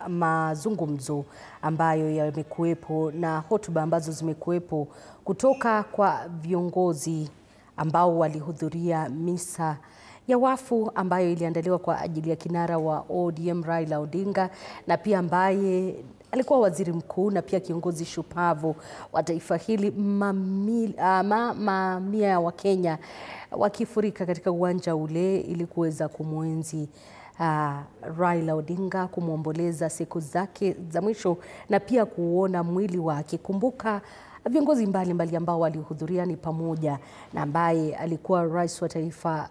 mazungumzo ambayo yamekuwepo na hotuba ambazo zimekuwepo kutoka kwa viongozi ambao walihudhuria misa ya wafu ambayo iliandaliwa kwa ajili ya kinara wa ODM Raila Odinga, na pia ambaye alikuwa waziri mkuu na pia kiongozi shupavu wa taifa hili. Mamia ya Wakenya wakifurika katika uwanja ule ili kuweza kumwenzi Raila Odinga, kumwomboleza siku zake za mwisho na pia kuona mwili wake. Kumbuka viongozi mbalimbali ambao walihudhuria ni pamoja na ambaye alikuwa rais wa taifa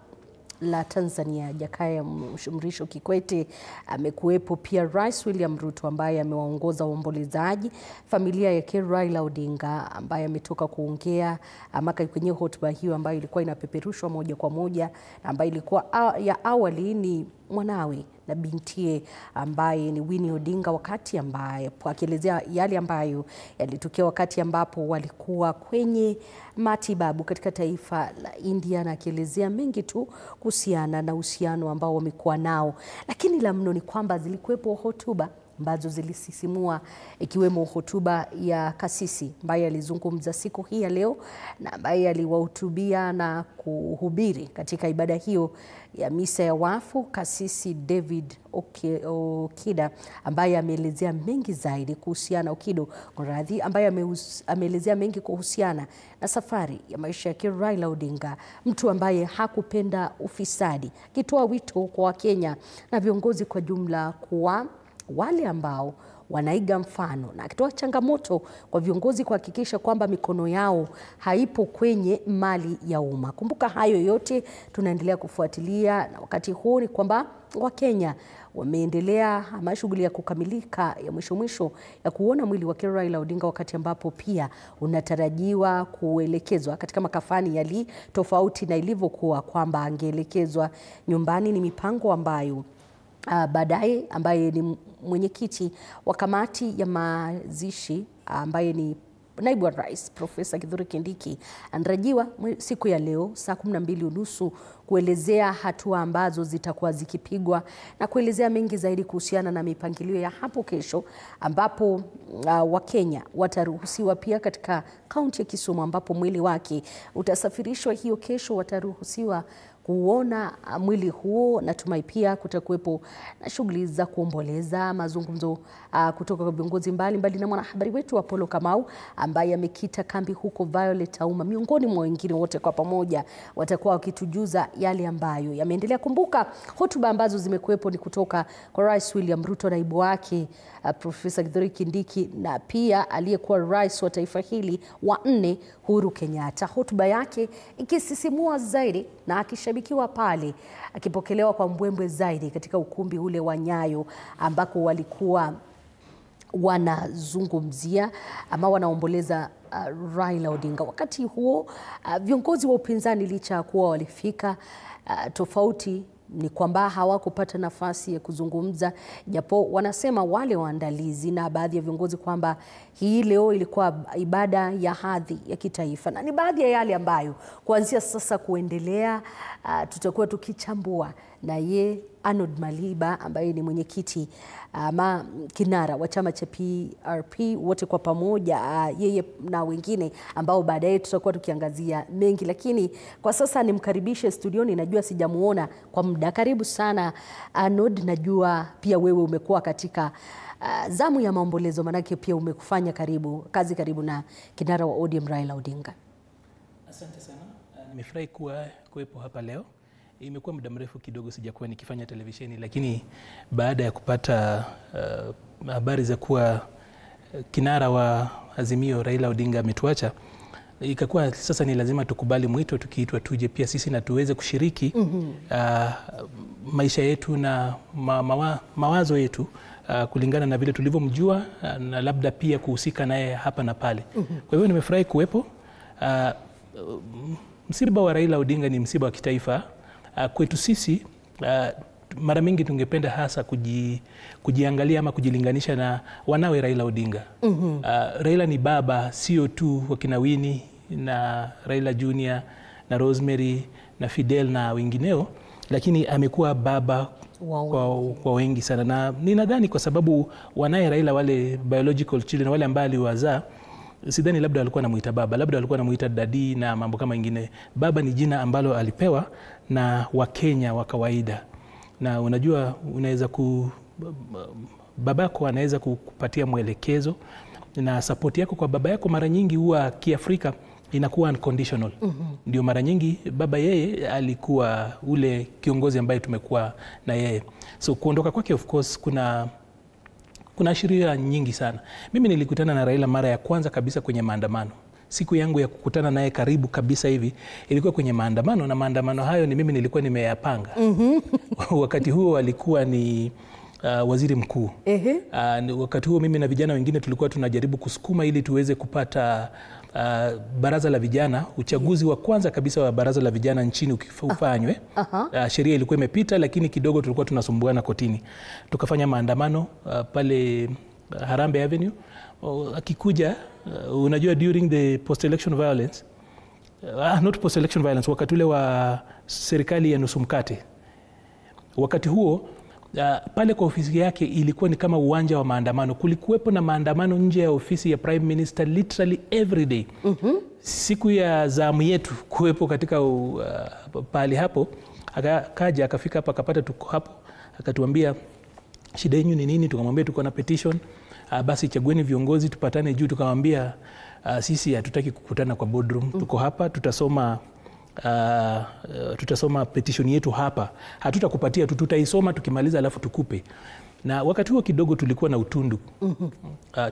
la Tanzania Jakaya Mrisho Kikwete, amekuwepo pia Rais William Ruto ambaye amewaongoza waombolezaji, familia ya Raila Odinga ambaye ametoka kuongea kwenye hotuba hiyo ambayo ilikuwa inapeperushwa moja kwa moja, ambayo ilikuwa ya awali ni mwanawe na bintie ambaye ni Winnie Odinga, wakati ambaye akielezea yale ambayo yalitokea wakati ambapo walikuwa kwenye matibabu katika taifa la India, na akielezea mengi tu kuhusiana na uhusiano ambao wamekuwa nao. Lakini la mno ni kwamba zilikuwepo hotuba ambazo zilisisimua, ikiwemo hotuba ya kasisi ambaye alizungumza siku hii ya leo na ambaye aliwahutubia na kuhubiri katika ibada hiyo ya misa ya wafu, Kasisi David Okida ambaye ameelezea mengi zaidi kuhusiana ambaye ameelezea mengi kuhusiana na safari ya maisha ya Raila Odinga, mtu ambaye hakupenda ufisadi, akitoa wito kwa Wakenya na viongozi kwa jumla kuwa wale ambao wanaiga mfano, na akitoa changamoto kwa viongozi kuhakikisha kwamba mikono yao haipo kwenye mali ya umma. Kumbuka hayo yote tunaendelea kufuatilia, na wakati huu ni kwamba Wakenya wameendelea shughuli ya kukamilika ya mwisho ya kuona mwili wa Raila Odinga, wakati ambapo pia unatarajiwa kuelekezwa katika makafani yali tofauti na ilivyokuwa kwamba angeelekezwa nyumbani. Ni mipango ambayo baadaye ambaye ni mwenyekiti wa kamati ya mazishi ambaye ni naibu wa rais Profesa Kithure Kindiki anatarajiwa siku ya leo saa 12:30 kuelezea hatua ambazo zitakuwa zikipigwa na kuelezea mengi zaidi kuhusiana na mipangilio ya hapo kesho, ambapo Wakenya wataruhusiwa pia katika kaunti ya Kisumu ambapo mwili wake utasafirishwa hiyo kesho. Wataruhusiwa kuona mwili huo. Natumai pia kutakuwepo na shughuli za kuomboleza, mazungumzo kutoka kwa viongozi mbalimbali na mwanahabari wetu Apollo Kamau ambaye amekita kambi huko Violet Auma, miongoni mwa wengine. Wote kwa pamoja watakuwa wakitujuza yale ambayo yameendelea. Kumbuka hotuba ambazo zimekuwepo ni kutoka kwa Rais William Ruto, naibu wake Profesa Kithure Kindiki, na pia aliyekuwa rais wa taifa hili wa 4 Uhuru Kenyatta. Hotuba yake ikisisimua zaidi na akishabikiwa pale, akipokelewa kwa mbwembwe zaidi katika ukumbi ule wa Nyayo ambako walikuwa wanazungumzia ama wanaomboleza Raila Odinga. Wakati huo viongozi wa upinzani licha ya kuwa walifika, tofauti ni kwamba hawakupata nafasi ya kuzungumza, japo wanasema wale waandalizi na baadhi ya viongozi kwamba hii leo ilikuwa ibada ya hadhi ya kitaifa, na ni baadhi ya yale ambayo kuanzia sasa kuendelea tutakuwa tukichambua na Arnold Maliba ambaye ni mwenyekiti kinara wa chama cha PRP, wote kwa pamoja, yeye na wengine ambao baadaye tutakuwa tukiangazia mengi. Lakini kwa sasa nimkaribishe studioni, najua sijamuona kwa muda. Karibu sana Arnold, najua pia wewe umekuwa katika zamu ya maombolezo, manake pia umekufanya kazi karibu na kinara wa ODM Raila Odinga. Asante sana. Nimefurahi kuwepo hapa leo. Imekuwa muda mrefu kidogo sijakuwa nikifanya televisheni, lakini baada ya kupata habari za kuwa kinara wa Azimio Raila Odinga ametuacha, ikakuwa sasa ni lazima tukubali mwito, tukiitwa tuje pia sisi na tuweze kushiriki maisha yetu na mawazo yetu kulingana na vile tulivyomjua, na labda pia kuhusika naye hapa na pale. Kwa hivyo nimefurahi kuwepo. Msiba wa Raila Odinga ni msiba wa kitaifa. Kwetu sisi mara mingi tungependa hasa kujiangalia ama kujilinganisha na wanawe Raila Odinga. Raila ni baba sio tu wa kina Winnie na Raila Junior na Rosemary na Fidel na wengineo, lakini amekuwa baba kwa wengi sana, na ninadhani kwa sababu wanaye Raila wale biological children wale ambao aliwazaa, sidhani labda walikuwa anamuita baba, labda walikuwa anamuita dadi na mambo kama ingine. Baba ni jina ambalo alipewa na Wakenya wa kawaida, na unajua unaweza babako anaweza kukupatia mwelekezo, na support yako kwa baba yako mara nyingi huwa Kiafrika inakuwa unconditional. Ndio mara nyingi baba yeye alikuwa ule kiongozi ambaye tumekuwa na yeye. So kuondoka kwake of course kuna sheria nyingi sana. Mimi nilikutana na Raila mara ya kwanza kabisa kwenye maandamano. Siku yangu ya kukutana naye karibu kabisa hivi ilikuwa kwenye maandamano, na maandamano hayo ni mimi nilikuwa nimeyapanga. Wakati huo alikuwa ni waziri mkuu. Wakati huo mimi na vijana wengine tulikuwa tunajaribu kusukuma ili tuweze kupata baraza la vijana, uchaguzi wa kwanza kabisa wa baraza la vijana nchini ufanywe. Sheria ilikuwa imepita, lakini kidogo tulikuwa tunasumbuana kotini. Tukafanya maandamano pale Harambee Avenue. Akikuja unajua during the post-election violence, not post-election violence, wakati ule wa serikali ya nusu mkate, wakati huo pale kwa ofisi yake ilikuwa ni kama uwanja wa maandamano. Kulikuwepo na maandamano nje ya ofisi ya Prime Minister literally every day. Siku ya zamu yetu kuwepo katika pale hapo, akaja akafika hapa, akapata tuko hapo, akatuambia shida yenu ni nini? Tukamwambia tuko na petition, basi chagueni viongozi tupatane juu. Tukamwambia sisi hatutaki kukutana kwa boardroom, tuko hapa tutasoma petition yetu hapa, hatutakupatia tu, tutaisoma tukimaliza alafu tukupe. Na wakati huo kidogo tulikuwa na utundu.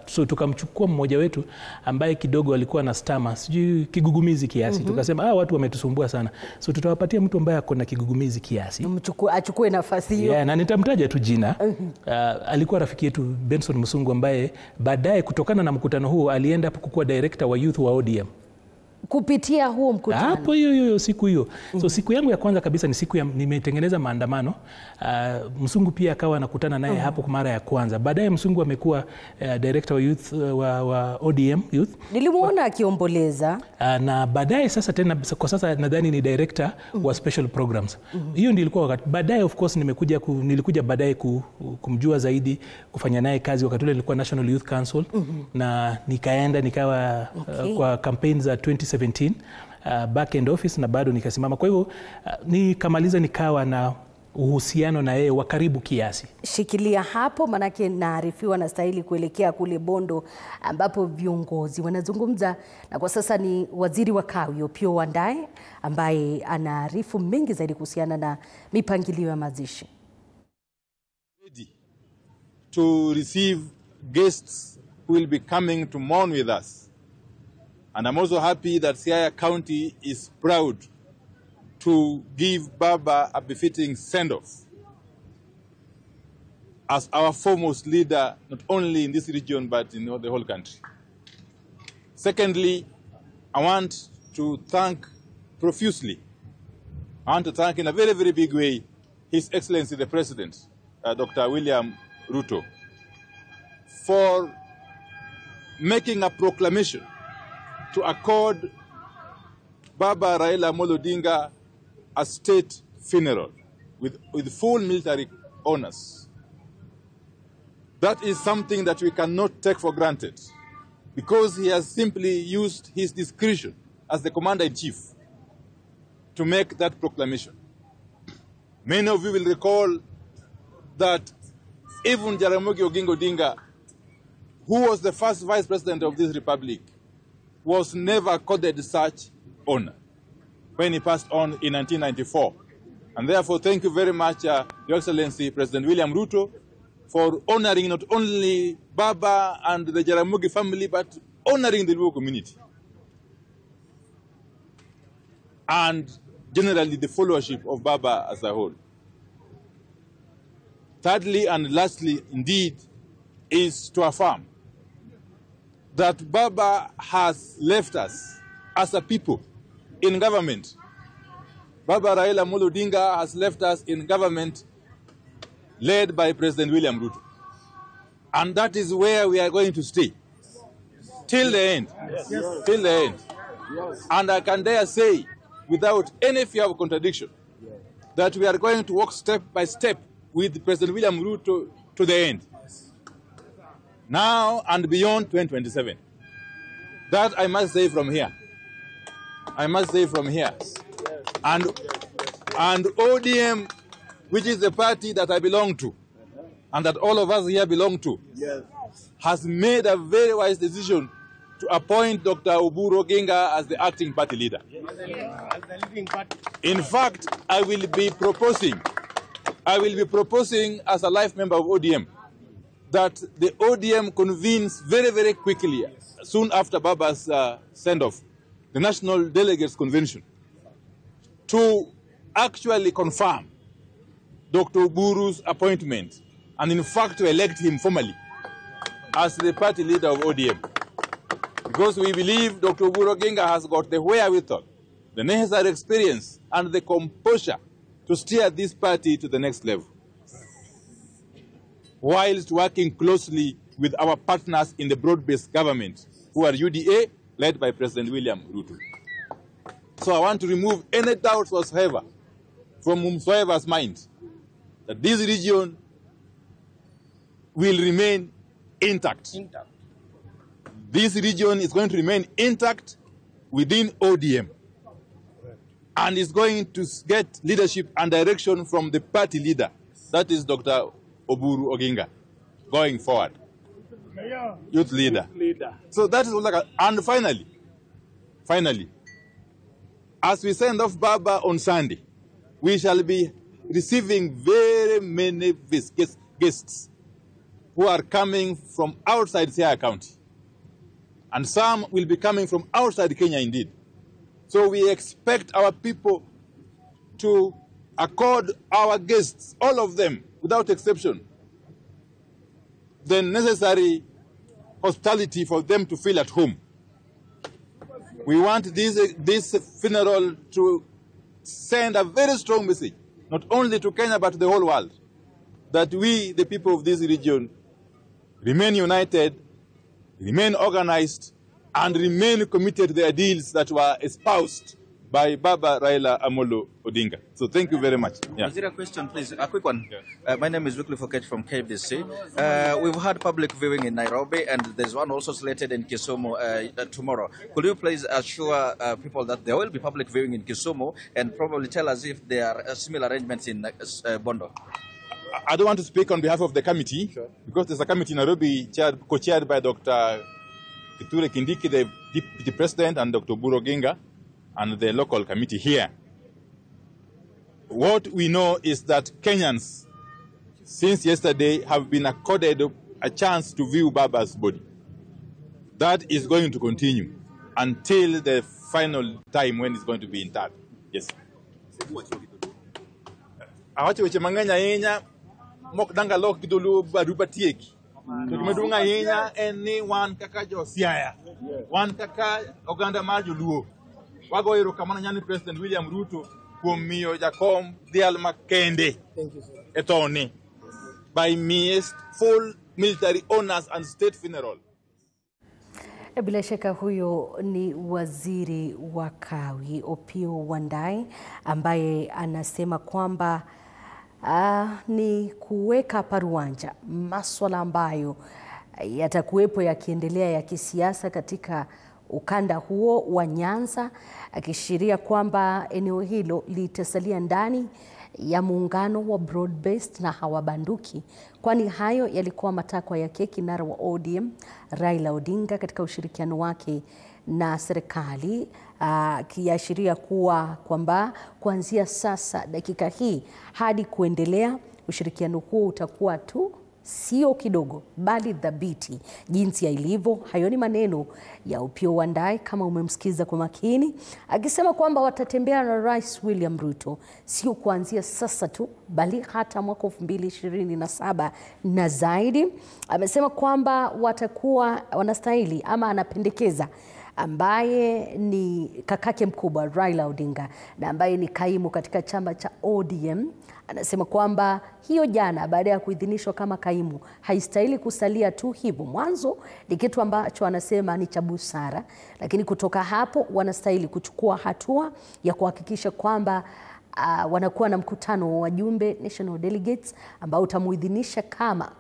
So tukamchukua mmoja wetu ambaye kidogo alikuwa na stama, sijui kigugumizi kiasi. Tukasema watu wametusumbua sana, so tutawapatia mtu ambaye ako na kigugumizi kiasi, achukue nafasi hiyo. Na nitamtaja tu jina. Alikuwa rafiki yetu Benson Musungu, ambaye baadaye kutokana na mkutano huo alienda kukuwa director wa youth wa ODM. Kupitia huo mkutano hapo hiyo siku hiyo. So siku yangu ya kwanza kabisa ni siku ya nimetengeneza maandamano. Msungu pia akawa anakutana naye hapo kwa mara ya kwanza. Baadaye Msungu amekuwa director wa youth wa ODM youth. Nilimuona akiomboleza. Na baadaye sasa tena kwa sasa nadhani ni director wa special programs. Hiyo ndio ilikuwa wakati. Baadaye of course nilikuja baadaye kumjua zaidi, kufanya naye kazi. Wakati ule nilikuwa National Youth Council, na nikawa kwa campaign za 2017 back end office, na bado nikasimama. Kwa hivyo nikamaliza nikawa na uhusiano na yeye wa karibu kiasi. Shikilia hapo, manake naarifiwa na stahili kuelekea kule Bondo ambapo viongozi wanazungumza, na kwa sasa ni waziri wa kawi Opiyo Wandayi ambaye anaarifu mengi zaidi kuhusiana na mipangilio ya mazishi. Ready to receive guests who will be coming to mourn with us. And I'm also happy that Siaya County is proud to give Baba a befitting send-off as our foremost leader, not only in this region, but in the whole country. Secondly, I want to thank profusely, I want to thank in a very, very big way, His Excellency the President, Dr. William Ruto, for making a proclamation to accord Baba Raila Amolo Odinga a state funeral with full military honors. That is something that we cannot take for granted, because he has simply used his discretion as the commander-in-chief to make that proclamation. Many of you will recall that even Jaramogi Oginga Odinga, who was the first vice president of this republic, was never accorded such honor when he passed on in 1994. And therefore, thank you very much, Your Excellency President William Ruto, for honoring not only Baba and the Jaramogi family, but honoring the Luo community. And generally the followership of Baba as a whole. Thirdly and lastly, indeed, is to affirm that Baba has left us as a people in government. Baba Raila Amolo Odinga has left us in government led by President William Ruto. And that is where we are going to stay. Till the end. Yes. Till the end. Yes. And I can dare say, without any fear of contradiction, that we are going to walk step by step with President William Ruto to the end. Now and beyond 2027. That I must say from here. I must say from here. And ODM, which is the party that I belong to, and that all of us here belong to, has made a very wise decision to appoint Dr. Oburu Oginga as the acting party leader. In fact, I will be proposing as a life member of ODM that the ODM convenes very, very quickly, soon after Baba's send-off, the National Delegates Convention, to actually confirm Dr. Oburu's appointment and in fact to elect him formally as the party leader of ODM. Because we believe Dr. Oburu Oginga has got the wherewithal, the necessary experience and the composure to steer this party to the next level, whilst working closely with our partners in the broad-based government, who are UDA, led by President William Ruto. So I want to remove any doubts whatsoever from whomsoever's mind that this region will remain intact. This region is going to remain intact within ODM and is going to get leadership and direction from the party leader, that is Dr. Oburu Oginga, going forward. Youth leader. So that is like and finally, as we send off Baba on Sunday, we shall be receiving very many guests who are coming from outside Siaya County. And some will be coming from outside Kenya indeed. So we expect our people to accord our guests, all of them, without exception, the necessary hospitality for them to feel at home. We want this funeral to send a very strong message, not only to Kenya but to the whole world, that we, the people of this region, remain united, remain organized, and remain committed to the ideals that were espoused by Baba Raila Amolo Odinga. So thank you very much. Yeah. Is there a question, please? A quick one. Yeah. My name is Wycliffe Okech from KBC. We've had public viewing in Nairobi, and there's one also slated in Kisumu tomorrow. Could you please assure people that there will be public viewing in Kisumu, and probably tell us if there are similar arrangements in Bondo? I don't want to speak on behalf of the committee, because there's a committee in Nairobi co-chaired by Dr. Kithure Kindiki, the deputy president, and Dr. Oburu Oginga, and the local committee here. What we know is that Kenyans, since yesterday, have been accorded a chance to view Baba's body. That is going to continue until the final time when it's going to be interred. Yes. Awache weche manganya yenya mok danga lok kidolu baruba tieki. Tukimedunga yenya eni wan kaka jo Siaya. Wan kaka Oganda Majuluo. Wago erokamano nyani President William Ruto kuom miyo Jakom Dhial Makende etone by means full military honors and state funeral. Bila shaka huyo ni waziri wa kawi Opiyo Wandayi, ambaye anasema kwamba ni kuweka paruanja masuala ambayo yatakuwepo yakiendelea ya kisiasa katika ukanda huo wa Nyanza, akishiria kwamba eneo hilo litasalia ndani ya muungano wa broad-based na hawabanduki, kwani hayo yalikuwa matakwa yake kinara wa ODM Raila Odinga katika ushirikiano wake na serikali, kiashiria kwamba kuanzia sasa dakika hii hadi kuendelea ushirikiano huo utakuwa tu sio kidogo bali dhabiti jinsi ya ilivyo. Hayo ni maneno ya Opiyo Wandayi kama umemsikiza kwa makini, akisema kwamba watatembea na Rais William Ruto sio kuanzia sasa tu bali hata mwaka 2027 na zaidi. Amesema kwamba watakuwa wanastahili, ama anapendekeza, ambaye ni kakake mkubwa Raila Odinga na ambaye ni kaimu katika chama cha ODM, anasema kwamba hiyo jana baada ya kuidhinishwa kama kaimu haistahili kusalia tu hivyo. Mwanzo ni kitu ambacho anasema ni cha busara, lakini kutoka hapo wanastahili kuchukua hatua ya kuhakikisha kwamba wanakuwa na mkutano wa wajumbe national delegates ambao utamuidhinisha kama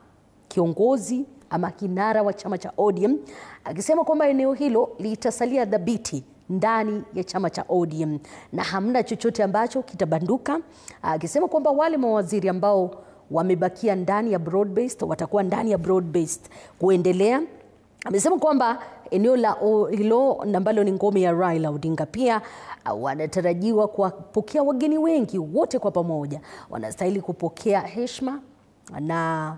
kiongozi ama kinara wa chama cha ODM, akisema kwamba eneo hilo litasalia dhabiti ndani ya chama cha ODM na hamna chochote ambacho kitabanduka, akisema kwamba wale mawaziri ambao wamebakia ndani ya broad based watakuwa ndani ya broad based kuendelea. Amesema kwamba eneo la hilo ambalo ni ngome ya Raila Odinga pia wanatarajiwa kupokea wageni wengi, wote kwa pamoja wanastahili kupokea heshima na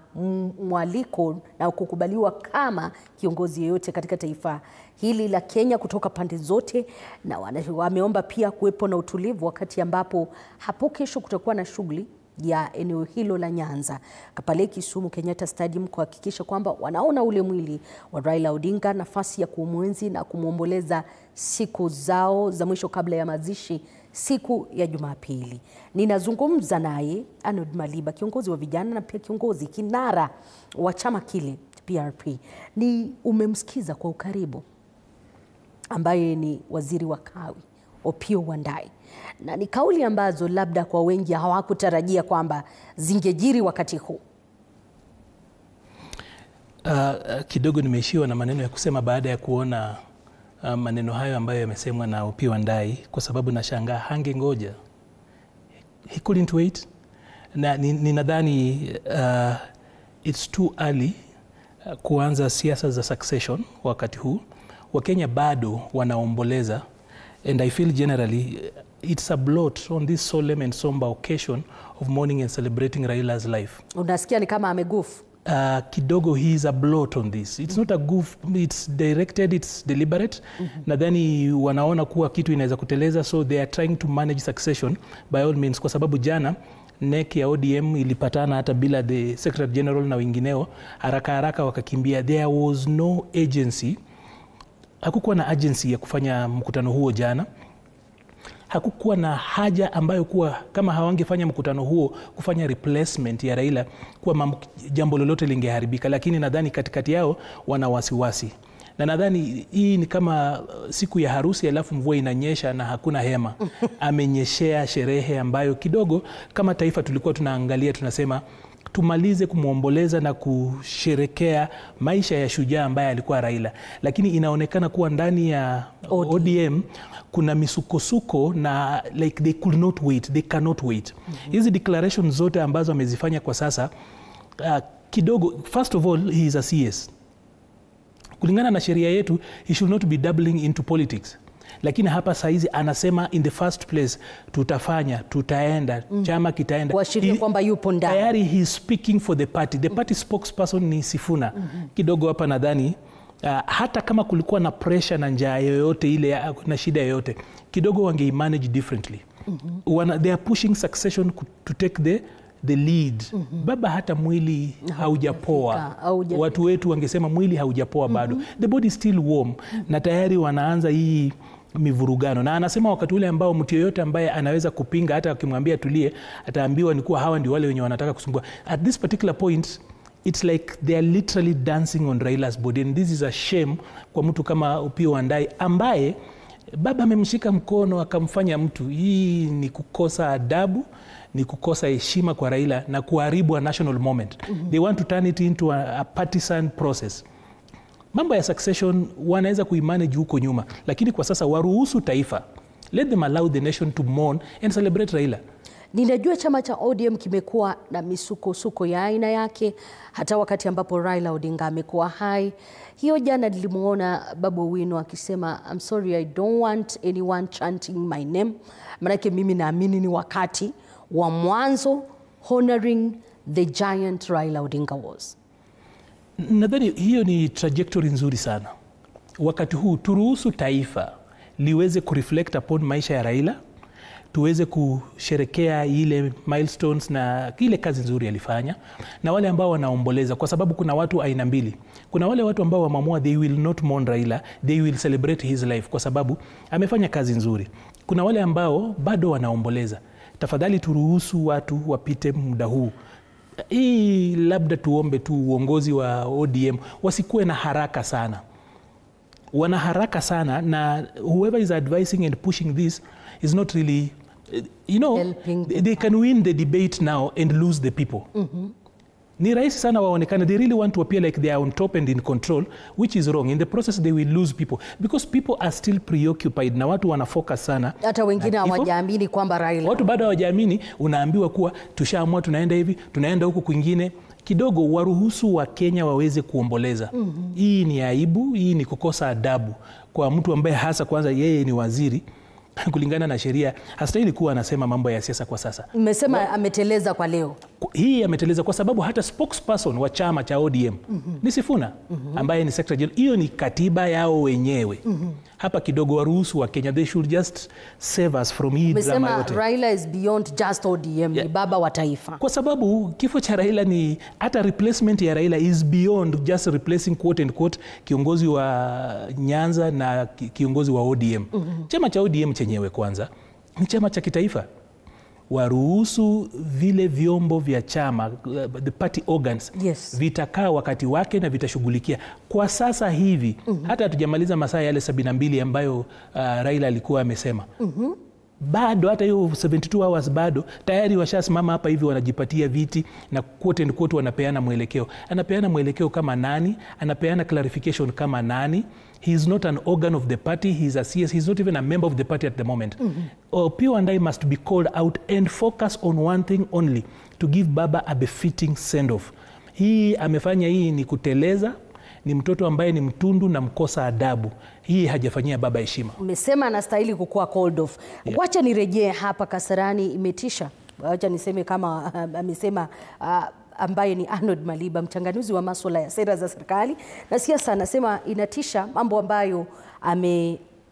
mwaliko na kukubaliwa kama kiongozi yeyote katika taifa hili la Kenya kutoka pande zote, na wameomba pia kuwepo na utulivu wakati ambapo hapo kesho kutakuwa na shughuli ya eneo hilo la Nyanza pale Kisumu Kenyatta Stadium, kuhakikisha kwamba wanaona ule mwili wa Raila Odinga, nafasi ya kumwenzi na kumwomboleza siku zao za mwisho kabla ya mazishi siku ya Jumapili. Ninazungumza naye Arnold Maliba, kiongozi wa vijana na pia kiongozi kinara wa chama kile PRP. Ni umemsikiza kwa ukaribu ambaye ni waziri wa kawi Opiyo Wandayi, na ni kauli ambazo labda kwa wengi hawakutarajia kwamba zingejiri wakati huu. Kidogo nimeishiwa na maneno ya kusema baada ya kuona maneno hayo ambayo yamesemwa na Opiyo Wandayi, kwa sababu nashangaa hangengoja. He couldn't wait. Na ninadhani it's too early kuanza siasa za succession wakati huu. Wakenya bado wanaomboleza, and I feel generally it's a blot on this solemn and somber occasion of mourning and celebrating Raila's life. Unasikia ni kama amegoof. Kidogo he is a blot on this. It's not a goof, it's directed, it's deliberate. Nadhani wanaona kuwa kitu inaweza kuteleza, so they are trying to manage succession by all means, kwa sababu jana NEC ya ODM ilipatana hata bila the Secretary General na wengineo, haraka wakakimbia. There was no agency. Hakukuwa na agency ya kufanya mkutano huo jana. Hakukuwa na haja ambayo kuwa kama hawangefanya mkutano huo kufanya replacement ya Raila kuwa jambo lolote lingeharibika, lakini nadhani katikati yao wana wasiwasi. Na nadhani hii ni kama siku ya harusi alafu mvua inanyesha na hakuna hema. Amenyeshea sherehe ambayo kidogo kama taifa tulikuwa tunaangalia tunasema tumalize kumwomboleza na kusherekea maisha ya shujaa ambaye alikuwa Raila. Lakini inaonekana kuwa ndani ya ODM kuna misukosuko na like they could not wait, they cannot wait. Hizi declarations zote ambazo amezifanya kwa sasa kidogo, first of all he is a CS. Kulingana na sheria yetu he should not be doubling into politics. Lakini hapa saizi anasema in the first place tutaenda, chama kitaenda. Kuashiria kwamba yupo ndani. Tayari he is speaking for the party. The party spokesperson ni Sifuna. Kidogo hapa nadhani hata kama kulikuwa na pressure na njaa yoyote ile na shida yoyote, kidogo wange-manage differently. They are pushing succession to take the lead. Baba hata mwili haujapoa. Watu wetu wangesema mwili haujapoa bado. The body is still warm. Na tayari wanaanza hii mivurugano. Na anasema wakati ule ambao mtu yoyote ambaye anaweza kupinga, hata akimwambia tulie, ataambiwa ni kuwa hawa ndio wale wenye wanataka kusumbua. At this particular point, it's like they are literally dancing on Raila's body. And this is a shame kwa mtu kama Opiyo Wandayi ambaye baba amemshika mkono akamfanya mtu. Hii ni kukosa adabu, ni kukosa heshima kwa Raila na kuharibu a national moment. They want to turn it into a partisan process. Mambo ya succession wanaweza kuimanage huko nyuma, lakini kwa sasa waruhusu taifa. Let them allow the nation to mourn and celebrate Raila. Ninajua chama cha ODM kimekuwa na misukosuko ya aina yake hata wakati ambapo Raila Odinga amekuwa hai. Hiyo jana nilimuona Babu Owino akisema I'm sorry, I don't want anyone chanting my name. Manake mimi naamini ni wakati wa mwanzo honoring the giant Raila Odinga was. Nadhani hiyo ni trajectory nzuri sana. Wakati huu turuhusu taifa liweze kureflect upon maisha ya Raila, tuweze kusherekea ile milestones na ile kazi nzuri alifanya, na wale ambao wanaomboleza, kwa sababu kuna watu aina mbili. Kuna wale watu ambao wameamua they will not mourn Raila, they will celebrate his life kwa sababu amefanya kazi nzuri. Kuna wale ambao bado wanaomboleza. Tafadhali turuhusu watu wapite muda huu. Hii labda tuombe tu uongozi wa ODM wasikuwe na haraka sana. Wana haraka sana, na whoever is advising and pushing this is not really you know, Helping they can win the debate now and lose the people. Ni rahisi sana waonekane, they really want to appear like they are on top and in control, which is wrong. In the process they will lose people because people are still preoccupied na watu wana focus sana. Hata wengine hawajaamini kwamba Raila. Watu bado hawajaamini, unaambiwa kuwa tushaamua tunaenda hivi, tunaenda huku kwingine. Kidogo waruhusu wa Kenya waweze kuomboleza. Hii ni aibu, hii ni kukosa adabu kwa mtu ambaye hasa kwanza yeye ni waziri. Kulingana na sheria hastahili kuwa anasema mambo ya siasa kwa sasa. Mmesema ameteleza kwa leo. Hii ameteleza kwa sababu hata spokesperson wa chama cha ODM ni Sifuna ambaye ni secretary general. Hiyo ni katiba yao wenyewe. Hapa kidogo waruhusu wa Kenya, they should just save us from hii drama yote. Raila is beyond just ODM, ni baba wa taifa. Kwa sababu kifo cha Raila ni hata replacement ya Raila is beyond just replacing quote and quote kiongozi wa Nyanza na kiongozi wa ODM. Chama cha ODM chenyewe kwanza ni chama cha kitaifa. Waruhusu vile vyombo vya chama, the party organs, vitakaa wakati wake na vitashughulikia. Kwa sasa hivi hata hatujamaliza masaa yale 72 ambayo Raila alikuwa amesema. Bado hata hiyo 72 hours bado tayari washasimama hapa hivi wanajipatia viti na quote and quote wanapeana mwelekeo. Anapeana mwelekeo kama nani? Anapeana clarification kama nani? He is not an organ of the party. He is a CS. He is not even a member of the party at the moment. Opiyo Wandayi must be called out and focus on one thing only, to give Baba a befitting send-off. Hii amefanya, hii ni kuteleza, ni mtoto ambaye ni mtundu na mkosa adabu. Hii hajafanyia Baba heshima. Umesema anastahili kukuwa called off. Wacha nirejee hapa Kasarani, imetisha. Wacha niseme kama amesema ambaye ni Arnold Maliba, mchanganuzi wa masuala ya sera za serikali na siasa, anasema inatisha mambo ambayo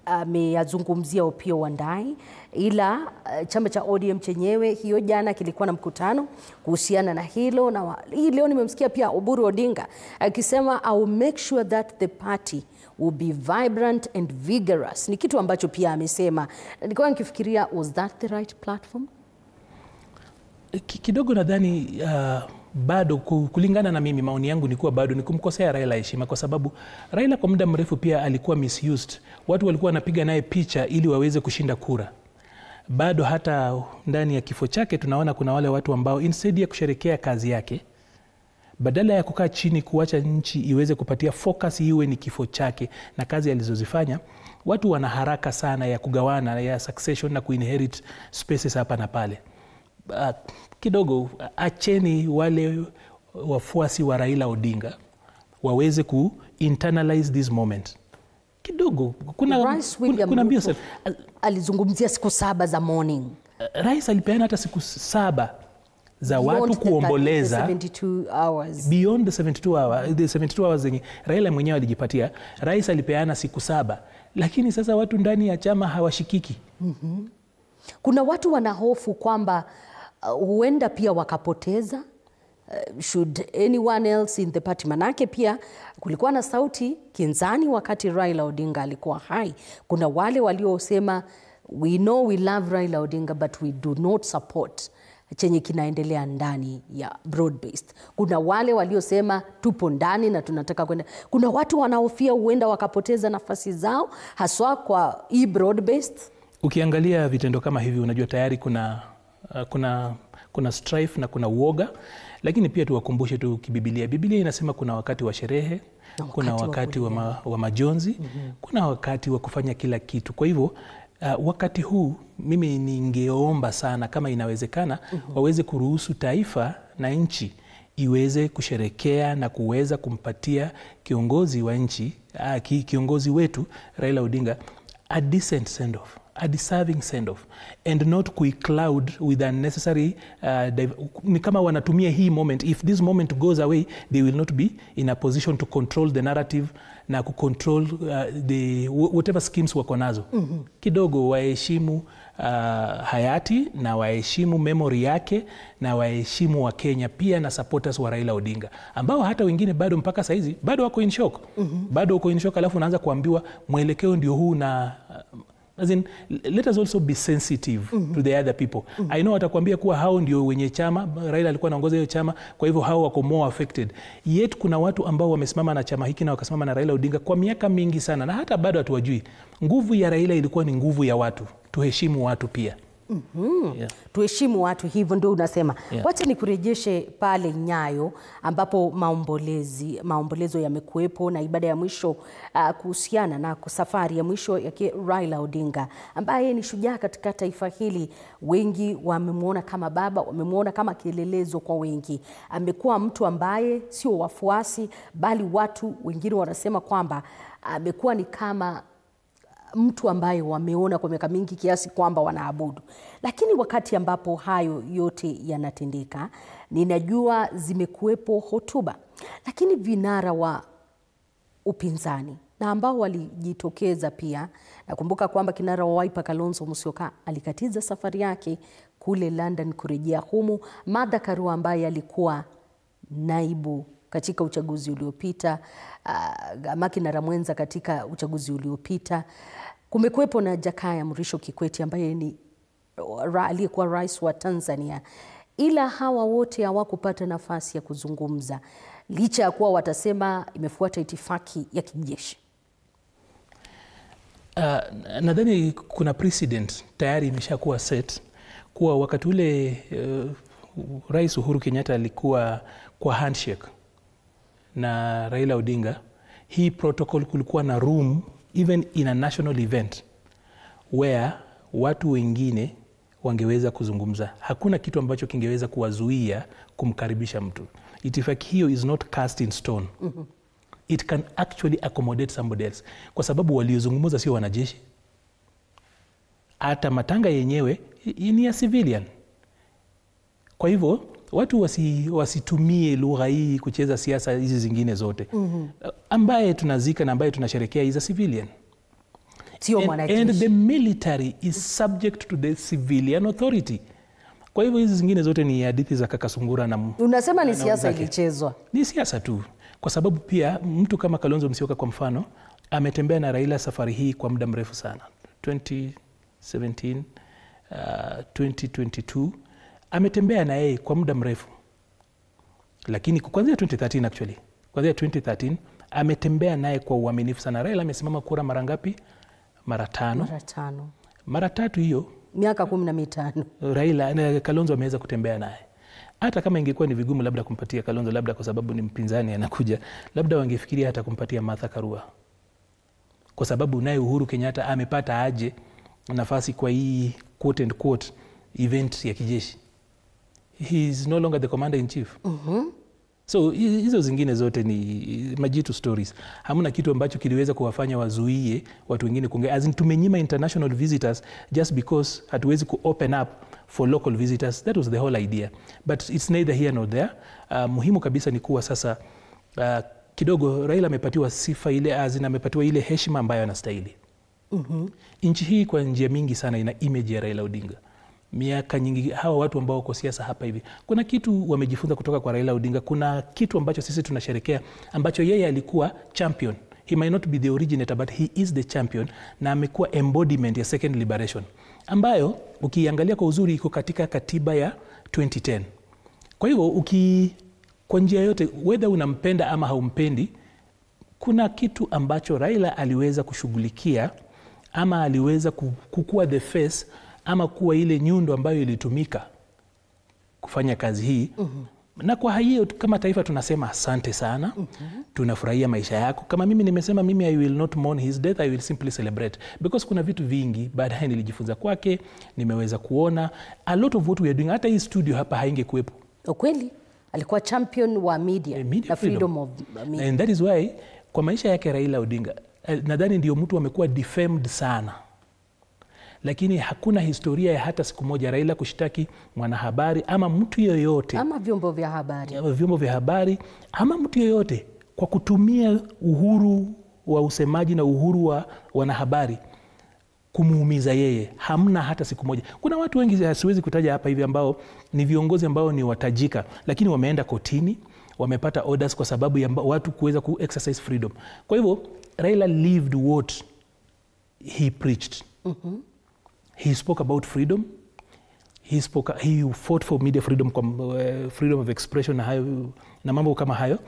ameyazungumzia Opiyo Wandayi, ila chama cha ODM chenyewe hiyo jana kilikuwa na mkutano kuhusiana na hilo, na hii leo nimemsikia pia Oburu Odinga akisema I will make sure that the party will be vibrant and vigorous. Ni kitu ambacho pia amesema. Nilikuwa nikifikiria, was that the right platform? Kidogo nadhani bado kulingana na mimi, maoni yangu ni kuwa bado ni kumkosea Raila heshima, kwa sababu Raila kwa muda mrefu pia alikuwa misused. Watu walikuwa wanapiga naye picha ili waweze kushinda kura. Bado hata ndani ya kifo chake tunaona kuna wale watu ambao instead ya kusherekea kazi yake, badala ya kukaa chini kuacha nchi iweze kupatia focus iwe ni kifo chake na kazi alizozifanya, watu wana haraka sana ya kugawana ya succession na kuinherit spaces hapa na pale. Kidogo acheni wale wafuasi wa Raila Odinga waweze ku-internalize this moment. Kidogo kuna mbio sana. Alizungumzia siku 7 za mourning. Rais alipeana hata siku 7 za watu kuomboleza. 72 hours. Beyond the 72 hours. The 72 hours zenye Raila mwenyewe alijipatia. Rais alipeana siku 7. Lakini sasa watu ndani ya chama hawashikiki. Kuna watu wanahofu kwamba huenda pia wakapoteza should anyone else in the party. Manake pia kulikuwa na sauti kinzani wakati Raila Odinga alikuwa hai. Kuna wale waliosema we know we love Raila Odinga but we do not support chenye kinaendelea ndani ya broad-based. Kuna wale waliosema tupo ndani na tunataka kwenda. Kuna watu wanaofia huenda wakapoteza nafasi zao haswa kwa hii broad-based. Ukiangalia vitendo kama hivi unajua tayari kuna strife na kuna uoga, lakini pia tuwakumbushe tu kibibilia. Biblia inasema kuna wakati wa sherehe, kuna wakati wa majonzi, kuna wakati wa kufanya kila kitu. Kwa hivyo wakati huu mimi ningeomba sana kama inawezekana waweze kuruhusu taifa na nchi iweze kusherekea na kuweza kumpatia kiongozi wa nchi, kiongozi wetu Raila Odinga a decent send-off, a deserving send-off, and not cloud with unnecessary ni kama wanatumia hii moment. If this moment goes away, they will not be in a position to control the narrative na kucontrol the whatever schemes wako nazo. Kidogo waheshimu hayati na waheshimu memory yake na waheshimu wa Kenya pia na supporters wa Raila Odinga ambao hata wengine bado mpaka saizi bado wako in shock. Bado wako in shock, alafu unaanza kuambiwa mwelekeo ndio huu na as in, let us also be sensitive to the other people. I know watakwambia kuwa hao ndio wenye chama, Raila alikuwa anaongoza hiyo chama, kwa hivyo hao wako more affected. Yet kuna watu ambao wamesimama na chama hiki na wakasimama na Raila Odinga kwa miaka mingi sana na hata bado hatuwajui. Nguvu ya Raila ilikuwa ni nguvu ya watu. Tuheshimu watu pia. Yeah. Tuheshimu watu, hivyo ndio unasema. Yeah. Wacha nikurejeshe pale Nyayo ambapo maombolezo yamekuwepo na ibada ya mwisho kuhusiana na safari ya mwisho ya Raila Odinga ambaye ni shujaa katika taifa hili. Wengi wamemwona kama baba, wamemwona kama kielelezo kwa wengi. Amekuwa mtu ambaye sio wafuasi, bali watu wengine wanasema kwamba amekuwa ni kama mtu ambaye wameona kwa miaka mingi kiasi kwamba wanaabudu. Lakini wakati ambapo hayo yote yanatendeka, ninajua zimekuwepo hotuba, lakini vinara wa upinzani na ambao walijitokeza pia, nakumbuka kwamba kinara wa Wiper Kalonzo Musyoka alikatiza safari yake kule London kurejea humu. Martha Karua ambaye alikuwa naibu katika uchaguzi uliopita, kinara mwenza katika uchaguzi uliopita. Kumekuwepo na Jakaya Mrisho Kikwete ambaye ni aliyekuwa rais wa Tanzania, ila hawa wote hawakupata nafasi ya kuzungumza licha ya kuwa watasema imefuata itifaki ya kijeshi. Nadhani kuna precedent tayari imeshakuwa set kuwa wakati ule Rais Uhuru Kenyatta alikuwa kwa handshake na Raila Odinga, hii protocol kulikuwa na room even in a national event where watu wengine wangeweza kuzungumza. Hakuna kitu ambacho kingeweza kuwazuia kumkaribisha mtu. Itifaki hiyo is not cast in stone. It can actually accommodate somebody else. Kwa sababu waliozungumza sio wanajeshi. Hata matanga yenyewe ni ya civilian. Kwa hivyo watu wasitumie lugha hii kucheza siasa hizi zingine zote. Ambaye tunazika na ambaye tunasherekea is a civilian. Sio mwanajeshi. And the military is subject to the civilian authority. Kwa hivyo hizi zingine zote ni hadithi za Kakasungura na unasema ni siasa ilichezwa. Ni siasa tu. Kwa sababu pia mtu kama Kalonzo Musyoka kwa mfano ametembea na Raila safari hii kwa muda mrefu sana. 2017, 2022 ametembea na yeye kwa muda mrefu. Lakini kuanzia 2013 actually. Kuanzia 2013 ametembea naye kwa uaminifu sana. Raila amesimama kura mara ngapi? Mara 5. Mara 5. Mara 3 hiyo miaka 15. Raila na Kalonzo ameweza kutembea naye. Hata kama ingekuwa ni vigumu labda kumpatia Kalonzo, labda kwa sababu ni mpinzani anakuja, labda wangefikiria hata kumpatia Martha Karua. Kwa sababu naye Uhuru Kenyatta amepata aje nafasi kwa hii quote and quote event ya kijeshi. He is no longer the commander in chief. So hizo zingine zote ni majitu stories. Hamuna kitu ambacho kiliweza kuwafanya wazuie watu wengine kuongea. As in tumenyima international visitors just because hatuwezi ku open up for local visitors. That was the whole idea. But it's neither here nor there. Muhimu kabisa ni kuwa sasa kidogo Raila amepatiwa sifa ile, azina amepatiwa ile heshima ambayo anastahili. Nchi hii kwa njia mingi sana ina image ya Raila Odinga. Miaka nyingi hawa watu ambao wako siasa hapa hivi, kuna kitu wamejifunza kutoka kwa Raila Odinga. Kuna kitu ambacho sisi tunasherekea ambacho yeye alikuwa champion. He might not be the originator but he is the champion, na amekuwa embodiment ya second liberation ambayo ukiangalia kwa uzuri iko katika katiba ya 2010. Kwa hivyo kwa njia yote, whether unampenda ama haumpendi, kuna kitu ambacho Raila aliweza kushughulikia ama aliweza kukua the face ama kuwa ile nyundo ambayo ilitumika kufanya kazi hii. Na kwa hiyo kama taifa tunasema asante sana. Tunafurahia maisha yako. Kama mimi nimesema mimi I will not mourn his death, I will simply celebrate. Because kuna vitu vingi baadaye nilijifunza kwake, nimeweza kuona a lot of what we are doing. Hata hii studio hapa haingekuwepo. Ukweli, alikuwa champion wa media na freedom of media. And that is why kwa maisha yake Raila Odinga nadhani ndio mtu amekuwa defamed sana. Lakini hakuna historia ya hata siku moja Raila kushtaki mwanahabari ama mtu yoyote ama vyombo vya habari ama mtu yoyote kwa kutumia uhuru wa usemaji na uhuru wa wanahabari kumuumiza yeye. Hamna hata siku moja. Kuna watu wengi siwezi kutaja hapa hivi ambao ni viongozi ambao ni watajika, lakini wameenda kotini, wamepata orders kwa sababu ya watu kuweza ku exercise freedom. Kwa hivyo Raila lived what he preached. He spoke about freedom. He fought for media freedom, freedom of expression na mambo kama hayo.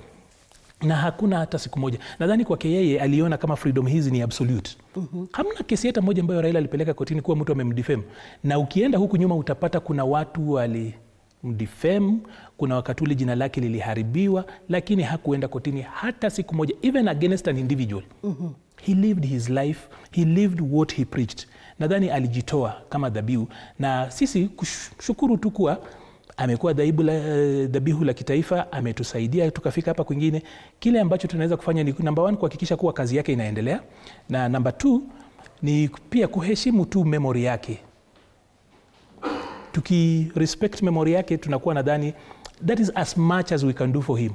na hakuna hata siku moja. Nadhani kwake yeye aliona kama freedom hizi ni absolute. Hamna kesi hata moja ambayo Raila alipeleka kotini kuwa mtu amemdefame. Na ukienda huku nyuma utapata kuna watu walimdefame, kuna wakati ule jina lake liliharibiwa, lakini hakuenda kotini hata siku moja, even against an individual. He lived his life, he lived what he preached. Nadhani alijitoa kama dhabihu, na sisi kushukuru tu kuwa amekuwa dhabihu la kitaifa, ametusaidia tukafika hapa kwingine. Kile ambacho tunaweza kufanya ni number 1 kuhakikisha kuwa kazi yake inaendelea, na number 2 ni pia kuheshimu tu memory yake. Tukirespect memory yake tunakuwa nadhani that is as much as we can do for him.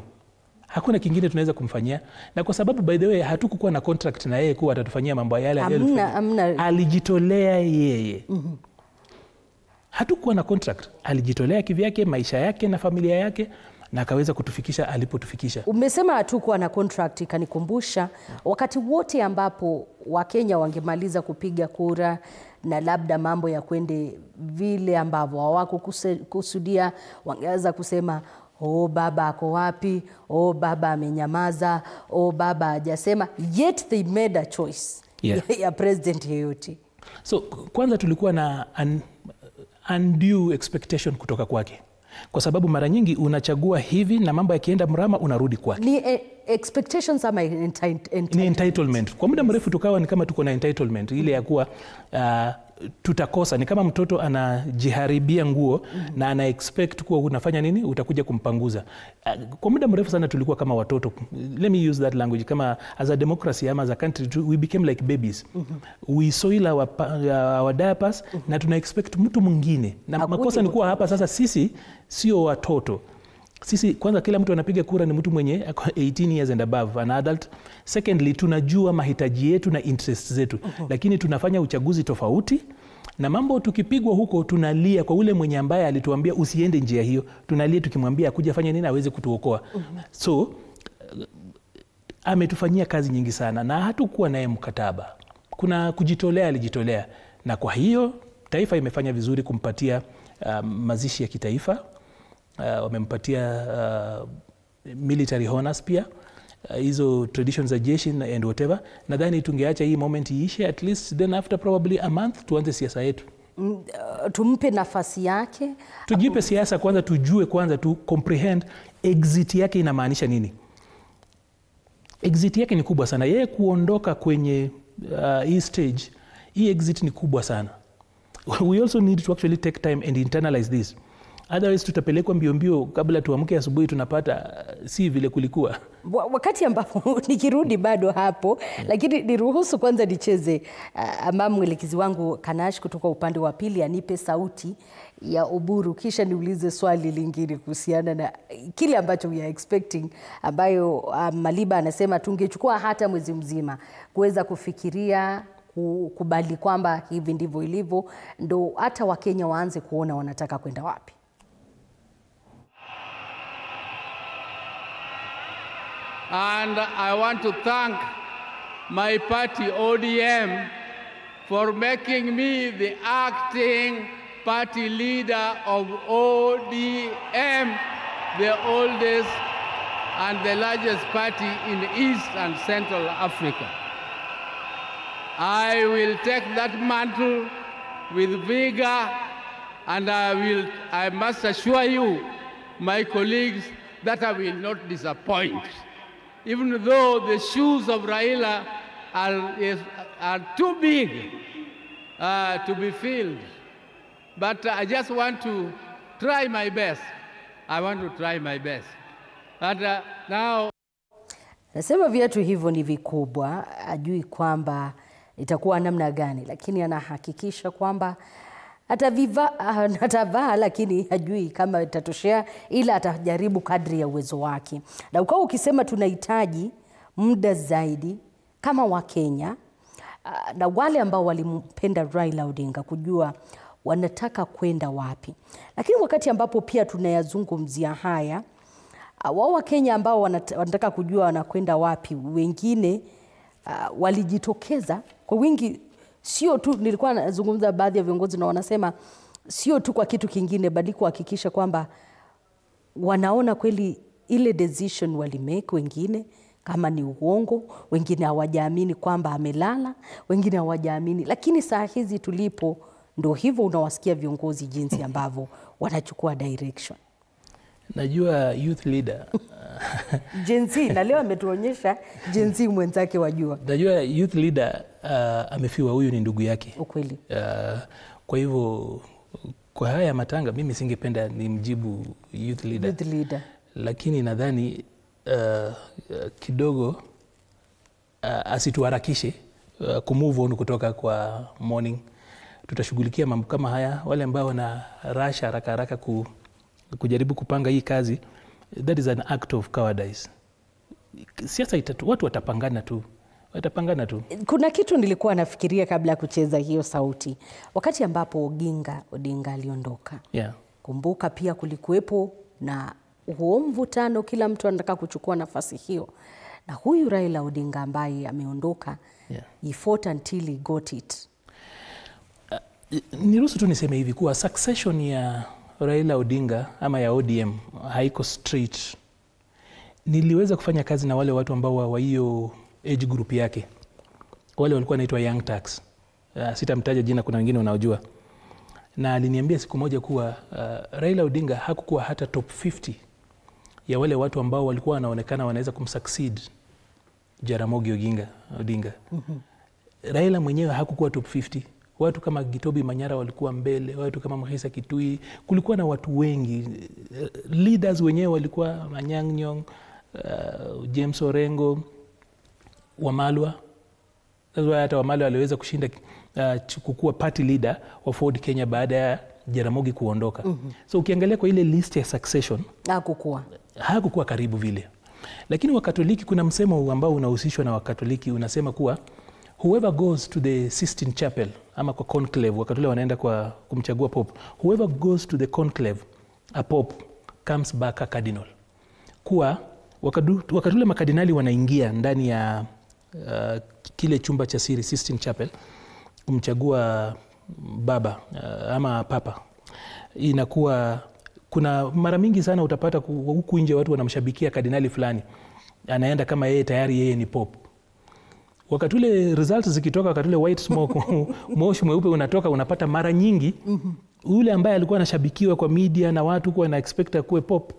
Hakuna kingine tunaweza kumfanyia, na kwa sababu by the way hatukukuwa na contract na yeye kuwa atatufanyia mambo yale alijitolea yeye. Hatukuwa na contract, alijitolea kivyake, maisha yake na familia yake, na akaweza kutufikisha alipotufikisha. Umesema hatukuwa na contract, ikanikumbusha wakati wote ambapo Wakenya wangemaliza kupiga kura na labda mambo ya kwende vile ambavyo hawakukusudia, wangeweza kusema baba ako wapi, baba amenyamaza, baba hajasema, yet they made a choice ya president yeyote. So kwanza tulikuwa na undue expectation kutoka kwake, kwa sababu mara nyingi unachagua hivi na mambo yakienda mrama unarudi kwake. Ni expectations ama entitlement? Ni entitlement. Kwa muda mrefu tukawa ni kama tuko na entitlement ile ya kuwa tutakosa. Ni kama mtoto anajiharibia nguo na ana expect kuwa unafanya nini, utakuja kumpanguza. Kwa muda mrefu sana tulikuwa kama watoto. Let me use that language. Kama as a democracy ama as a country we became like babies. We soil our diapers na tuna expect mtu mwingine. Na makosa ni kuwa hapa sasa sisi sio watoto. Sisi kwanza kila mtu anapiga kura ni mtu mwenye 18 years and above, an adult. Secondly, tunajua mahitaji yetu na interests zetu. Lakini tunafanya uchaguzi tofauti, na mambo tukipigwa huko tunalia kwa ule mwenye ambaye alituambia usiende njia hiyo. Tunalia tukimwambia akuja fanya nini aweze kutuokoa. So ametufanyia kazi nyingi sana na hatukuwa naye mkataba. Kuna kujitolea, alijitolea. Na kwa hiyo taifa imefanya vizuri kumpatia mazishi ya kitaifa. Wamempatia military honors pia, hizo traditions za jeshi and whatever. Nadhani tungeacha hii moment iishe, at least then after probably a month tuanze siasa yetu. Tumpe nafasi yake, tujipe siasa kwanza, tujue kwanza, tu comprehend exit yake inamaanisha nini. Exit yake ni kubwa sana, yeye kuondoka kwenye hii stage, hii exit ni kubwa sana. We also need to actually take time and internalize this. Otherwise tutapelekwa mbio kabla tuamke asubuhi tunapata si vile kulikuwa. Wakati ambapo nikirudi bado hapo, lakini niruhusu kwanza nicheze mwelekezi wangu Kanash kutoka upande wa pili anipe sauti ya Oburu, kisha niulize swali lingine kuhusiana na kile ambacho we are expecting, ambayo Maliba anasema tungechukua hata mwezi mzima kuweza kufikiria kubali kwamba hivi ndivyo ilivyo, ndo hata Wakenya waanze kuona wanataka kwenda wapi. And I want to thank my party, ODM, for making me the acting party leader of ODM, the oldest and the largest party in East and Central Africa. I will take that mantle with vigor, and I must assure you, my colleagues, that I will not disappoint. Even though the shoes of Raila are too big to be filled. But I just want to try my best. I want to try my best. And now... Nasema viatu hivyo ni vikubwa, ajui kwamba itakuwa namna gani, lakini anahakikisha kwamba atavaa, lakini hajui kama itatoshea, ila atajaribu kadri ya uwezo wake. Na ukao ukisema tunahitaji muda zaidi kama Wakenya na wale ambao walimpenda Raila Odinga kujua wanataka kwenda wapi. Lakini wakati ambapo pia tunayazungumzia haya, wao Wakenya ambao wanataka kujua wanakwenda wapi, wengine walijitokeza kwa wingi. Sio tu, nilikuwa nazungumza baadhi ya viongozi na wanasema sio tu kwa kitu kingine, bali kuhakikisha kwamba wanaona kweli ile decision walimake wengine kama ni uongo, wengine hawajaamini kwamba amelala, wengine hawajaamini. Lakini saa hizi tulipo, ndo hivyo unawasikia viongozi jinsi ambavyo wanachukua direction. Najua youth leader Gen Z, na leo ametuonyesha Gen Z mwenzake wajua. Najua youth leader amefiwa, huyu ni ndugu yake. Ukweli. Kwa hivyo kwa haya matanga mimi singependa ni mjibu youth leader. Youth leader. Lakini nadhani kidogo asituharakishe kumove on kutoka kwa morning. Tutashughulikia mambo kama haya. Wale ambao wana rasha haraka kujaribu kupanga hii kazi, that is an act of cowardice. Siasa watu watapangana tu. Kuna kitu nilikuwa nafikiria kabla ya kucheza hiyo sauti. Wakati ambapo Odinga aliondoka. Yeah. Kumbuka pia kulikuwepo na huo mvutano, kila mtu anataka kuchukua nafasi hiyo. Na huyu Raila Odinga ambaye ameondoka, yeah, he fought until he got it. Niruhusu tu niseme hivi kuwa succession ya Raila Odinga ama ya ODM haiko straight. Niliweza kufanya kazi na wale watu ambao wa hiyo age group yake. Wale walikuwa wanaitwa young tax. Sitamtaja jina, kuna wengine unaojua. Na aliniambia siku moja kuwa Raila Odinga hakukuwa hata top 50 ya wale watu ambao walikuwa wanaonekana wanaweza kumsucceed Jaramogi Odinga. Raila mwenyewe hakukuwa top 50. Watu kama Gitobi Manyara walikuwa mbele, watu kama Mahisa Kitui, kulikuwa na watu wengi. Leaders wenyewe walikuwa Anyang' Nyong'o, James Orengo, Wamalwa. Hata Wamalwa aliweza kushinda kukuwa party leader wa Ford Kenya baada ya Jaramogi kuondoka. So ukiangalia kwa ile list ya succession, hakukuwa karibu vile. Lakini Wakatoliki, kuna msemo ambao unahusishwa na Wakatoliki, unasema kuwa whoever goes to the Sistine Chapel ama kwa conclave, wakati wanaenda kwa kumchagua pope, whoever goes to the conclave, a pope comes back a cardinal. Kuwa wakati makardinali wanaingia ndani ya kile chumba cha siri, Sistine Chapel, kumchagua baba ama papa, inakuwa kuna mara mingi sana utapata huku nje watu wanamshabikia kardinali fulani, anaenda kama yeye tayari yeye ni pope. Wakati ule results zikitoka, wakati ule white smoke moshi mweupe unatoka, unapata mara nyingi ule ambaye alikuwa anashabikiwa kwa media na watu kwa na expect kuwe pop,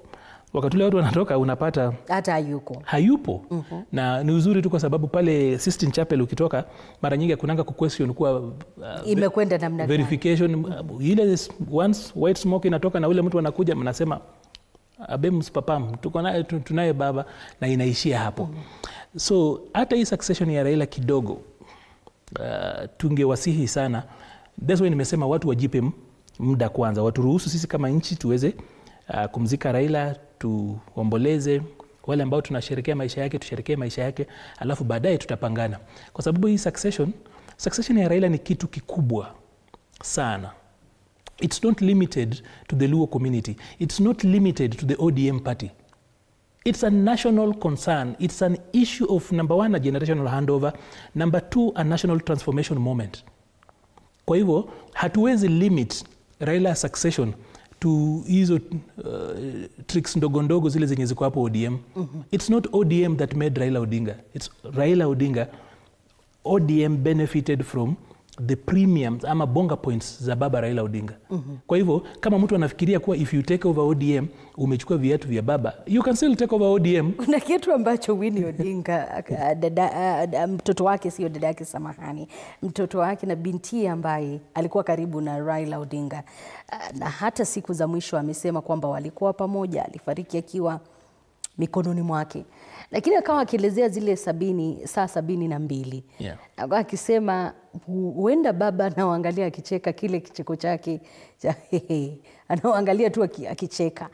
wakati ule watu wanatoka unapata hata hayupo. Na ni uzuri tu kwa sababu pale Sistine Chapel ukitoka mara nyingi kunanga ku question kwa imekwenda namna gani verification. Ile once white smoke inatoka na ule mtu anakuja, mnasema abemus papam, tuko naye, tunaye baba, na inaishia hapo. So hata hii succession ya Raila kidogo tungewasihi sana. That's why nimesema watu wajipe muda kwanza, watu ruhusu sisi kama nchi tuweze kumzika Raila, tuomboleze. Wale ambao tunasherehekea maisha yake tusherehekee maisha yake, alafu baadaye tutapangana, kwa sababu hii succession ya Raila ni kitu kikubwa sana. It's not limited to the Luo community. It's not limited to the ODM party. It's a national concern. It's an issue of, number one, a generational handover. Number two, a national transformation moment. Kwa hivyo, hatuwezi limit Raila succession to hizo tricks ndogo zile zenye ziko hapo ODM. It's not ODM that made Raila Odinga. It's Raila Odinga. ODM benefited from the premiums ama bonga points za baba Raila Odinga. Kwa hivyo, kama mtu anafikiria kuwa if you take over ODM, umechukua viatu vya baba, you can still take over ODM. Kuna kitu ambacho Winnie Odinga, mtoto wake, sio dada yake, samahani, mtoto wake na binti ambaye alikuwa karibu na Raila Odinga, na hata siku za mwisho amesema kwamba walikuwa pamoja, alifariki akiwa mikononi mwake. Lakini akawa akielezea zile saa 72. Yeah. Akawa akisema huenda baba anaangalia akicheka, kile kicheko chake cha anaangalia tu akicheka.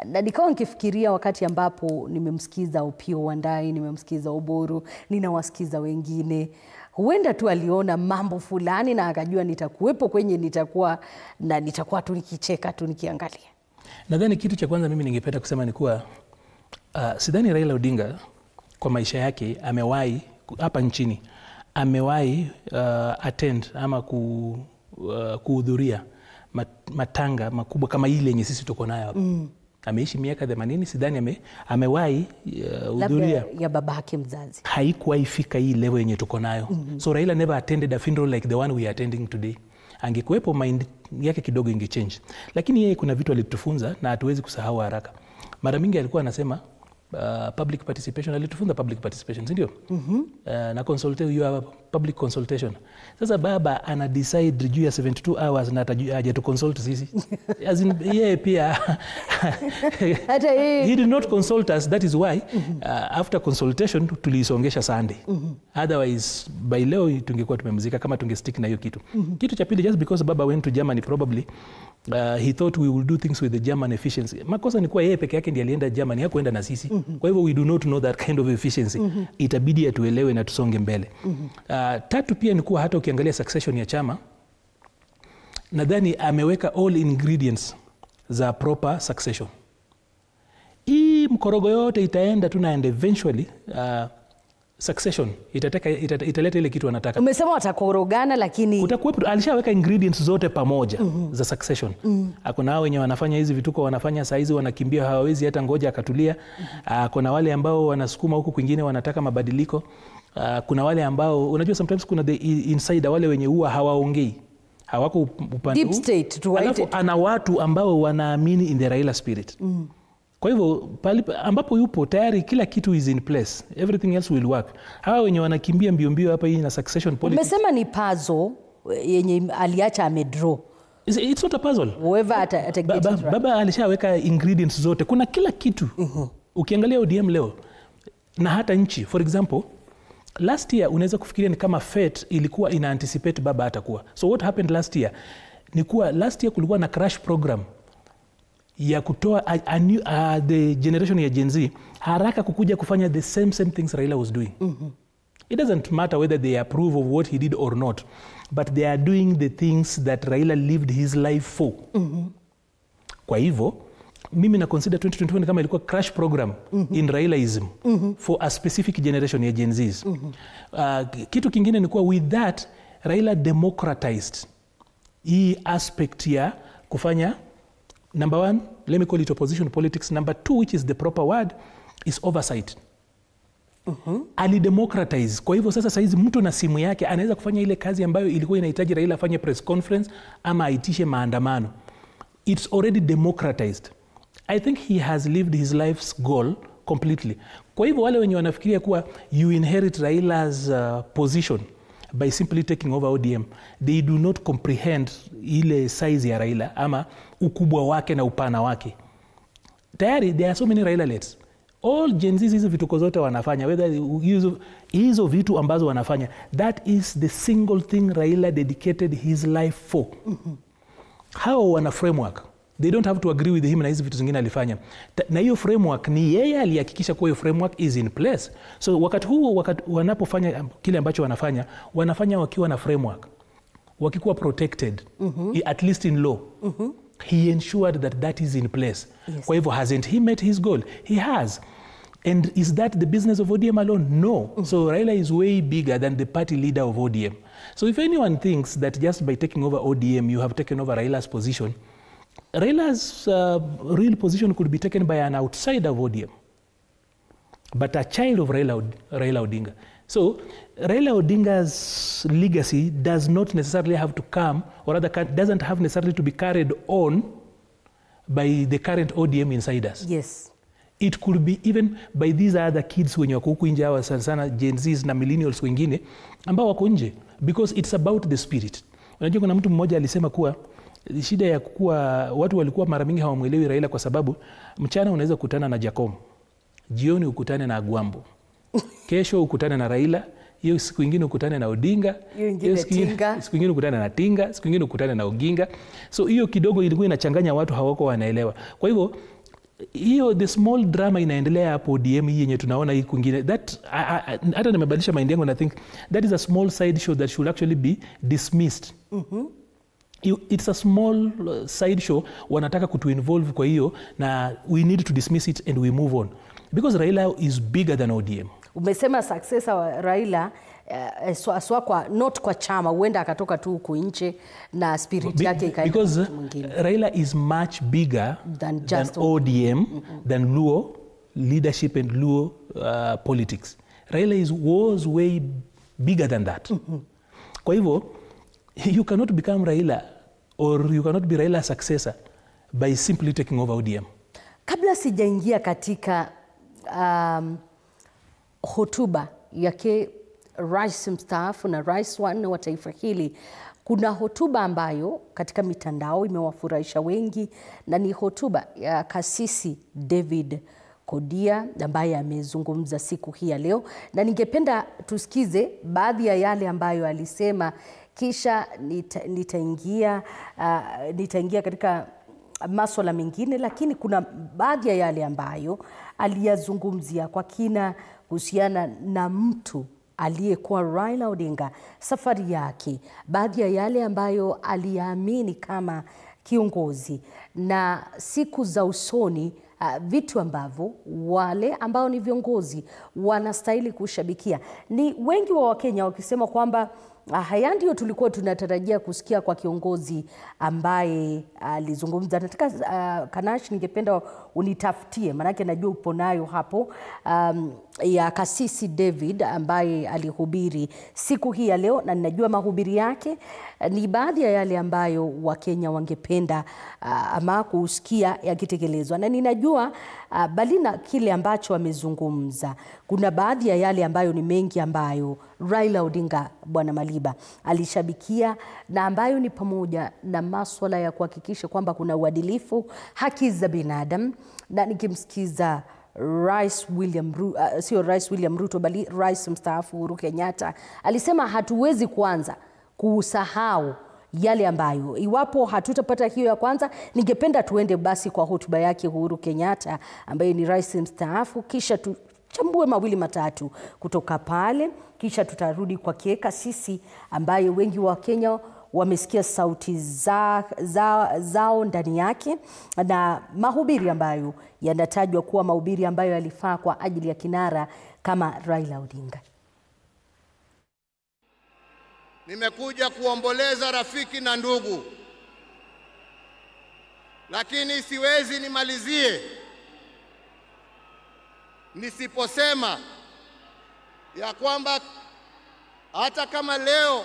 Na nikawa nikifikiria wakati ambapo nimemsikiza Opiyo Wandayi, nimemsikiza Oburu, ninawasikiza wengine, huenda tu aliona mambo fulani na akajua nitakuwepo kwenye nitakuwa tu nikicheka tu nikiangalia. Nadhani kitu cha kwanza mimi ningependa kusema ni kuwa sidhani Raila Odinga kwa maisha yake amewahi hapa nchini amewahi attend ama kuhudhuria matanga makubwa kama ile yenye sisi tuko nayo hapa. Ameishi miaka 80, sidhani amewahi hudhuria ya babake mzazi. Haikuwahi fika hii level yenye tuko nayo. So Raila never attended a funeral like the one we are attending today. Angekuwepo mind yake kidogo ingechange. Lakini yeye kuna vitu alitufunza na hatuwezi kusahau haraka. Mara mingi alikuwa anasema public participation, alitufunza public participation, si ndio? Na public consultation. Sasa baba ana decide juu ya 72 hours na haja to consult sisi. As in yeye pia he did not consult us. That is why after consultation tulisongesha Sunday. Otherwise by leo tungekuwa tumemzika kama tungestick na hiyo kitu. Kitu cha pili, just because baba went to Germany probably he thought we will do things with the German efficiency. Makosa ni kuwa yeye peke yake ndiye alienda Germany, hakuenda na sisi. Kwa hivyo we do not know that kind of efficiency. Itabidi atuelewe na tusonge mbele. Tatu pia ni kuwa hata ukiangalia succession ya chama, nadhani ameweka all ingredients za proper succession. Hii mkorogo yote itaenda tu na eventually succession italeta ile kitu wanataka. Umesema watakorogana, lakini utakuwepo, alishaweka ingredients zote pamoja za succession. Kuna wenye wanafanya hizi vituko wanafanya saa hizi, wanakimbia, hawawezi hata ngoja akatulia. Kuna wale ambao wanasukuma huku kwingine wanataka mabadiliko. Kuna wale ambao unajua sometimes kuna the insider, wale wenye huwa hawaongei, hawako upande deep state to alafu ana watu ambao wanaamini in the Raila spirit. Kwa hivyo ambapo yupo tayari kila kitu is in place, everything else will work. Hawa wenye wanakimbia mbio hapa hii na succession politics. Umesema ni puzzle yenye aliacha amedraw. It's not a puzzle. Whoever baba alishaweka ingredients zote, kuna kila kitu. Ukiangalia ODM leo na hata nchi, for example, last year unaweza kufikiria ni kama fate ilikuwa ina anticipate baba atakuwa. So what happened last year? Ni kuwa last year kulikuwa na crash program ya kutoa the generation ya Gen Z haraka kukuja kufanya the same things Raila was doing. It doesn't matter whether they approve of what he did or not, but they are doing the things that Raila lived his life for. Kwa hivyo mimi na consider 2021 kama ilikuwa crash program in Railaism for a specific generation ya Gen Zs. Kitu kingine ni kuwa with that Raila democratized hii aspect ya kufanya, number one, let me call it opposition politics. Number two, which is the proper word, is oversight. Alidemocratize. Kwa hivyo sasa saizi mtu na simu yake anaweza kufanya ile kazi ambayo ilikuwa inahitaji Raila afanye press conference ama aitishe maandamano. It's already democratized. I think he has lived his life's goal completely. Kwa hivyo wale wenye wanafikiria kuwa you inherit Raila's position by simply taking over ODM, they do not comprehend ile size ya Raila ama ukubwa wake na upana wake. Tayari there are so many Railalettes. All Gen Z hizo vituko zote wanafanya, whether hizo vitu ambazo wanafanya, that is the single thing Raila dedicated his life for. Hao wana framework. They don't have to agree with him na hizi vitu zingine alifanya. Na hiyo framework ni yeye alihakikisha kwa hiyo framework is in place. So wakati wanapofanya kile ambacho wanafanya wakiwa na framework, wakikuwa protected, at least in law. He ensured that is in place. Yes. Kwa hivyo hasn't he met his goal? He has. And is that the business of ODM alone? No. So Raila is way bigger than the party leader of ODM. So if anyone thinks that just by taking over ODM you have taken over Raila's position, Raila's real position could be taken by an outsider of ODM, but a child of Raila Odinga. So Raila Odinga's legacy does not necessarily have to come, or rather doesn't have necessarily to be carried on by the current ODM insiders. Yes. It could be even by these other kids wenye wako huku nje, hawa sana Gen Zs na millennials wengine ambao wako nje, because it's about the spirit. Unajua kuna mtu mmoja alisema kuwa shida ya kuwa watu walikuwa mara mingi hawamwelewi Raila kwa sababu mchana unaweza kukutana na Jacom, jioni ukutane na Agwambo, kesho ukutane na Raila, hiyo siku nyingine ukutane na Odinga, hiyo siku nyingine ukutane na Tinga, siku nyingine ukutane na Oginga. So hiyo kidogo ilikuwa inachanganya watu, hawako wanaelewa. Kwa hivyo hiyo the small drama inaendelea hapo ODM hii yenye tunaona hii kwingine, that hata nimebadilisha mind yangu, and I think that is a small side show that should actually be dismissed. It's a small side show wanataka kutu-involve kwa hiyo, na we need to dismiss it and we move on, because Raila is bigger than ODM. Umesema successor wa Raila Aswa kwa not kwa chama, huenda akatoka tu huko nje na spirit yake ikaenda because mwingine. Raila is much bigger than ODM, than Luo leadership and Luo politics. Raila was way bigger than that. Kwa hivyo, you cannot become Raila or you cannot be Raila's successor by simply taking over ODM. Kabla sijaingia katika hotuba yake rais mstaafu na rais wa 4 wa taifa hili, kuna hotuba ambayo katika mitandao imewafurahisha wengi, na ni hotuba ya Kasisi David Kodia ambaye amezungumza siku hii ya leo, na ningependa tusikize baadhi ya yale ambayo alisema, kisha nitaingia katika masuala mengine, lakini kuna baadhi ya yale ambayo aliyazungumzia kwa kina kuhusiana na mtu aliyekuwa Raila Odinga, safari yake, baadhi ya yale ambayo aliamini kama kiongozi, na siku za usoni, vitu ambavyo wale ambao ni viongozi wanastahili kushabikia. Ni wengi wa Wakenya wakisema kwamba haya ndio tulikuwa tunatarajia kusikia kwa kiongozi ambaye alizungumza. Nataka Kanash, ningependa unitafutie, manake najua upo nayo hapo, ya Kasisi David ambaye alihubiri siku hii ya leo, na ninajua mahubiri yake ni baadhi ya yale ambayo Wakenya wangependa ama kusikia yakitekelezwa. Na ninajua bali na kile ambacho amezungumza, kuna baadhi ya yale ambayo ni mengi ambayo Raila Odinga, Bwana Maliba, alishabikia, na ambayo ni pamoja na masuala ya kuhakikisha kwamba kuna uadilifu, haki za binadamu. Na nikimsikiza Rais William Ruto bali Rais mstaafu Uhuru Kenyatta, alisema hatuwezi kuanza kusahau yale ambayo, iwapo hatutapata hiyo ya kwanza, ningependa tuende basi kwa hotuba yake Uhuru Kenyatta ambaye ni rais mstaafu, kisha tuchambue mawili matatu kutoka pale, kisha tutarudi kwa Kasisi ambaye wengi wa Kenya wamesikia sauti zao ndani yake, na mahubiri ambayo yanatajwa kuwa mahubiri ambayo yalifaa kwa ajili ya kinara kama Raila Odinga. Nimekuja kuomboleza rafiki na ndugu, lakini siwezi nimalizie nisiposema ya kwamba hata kama leo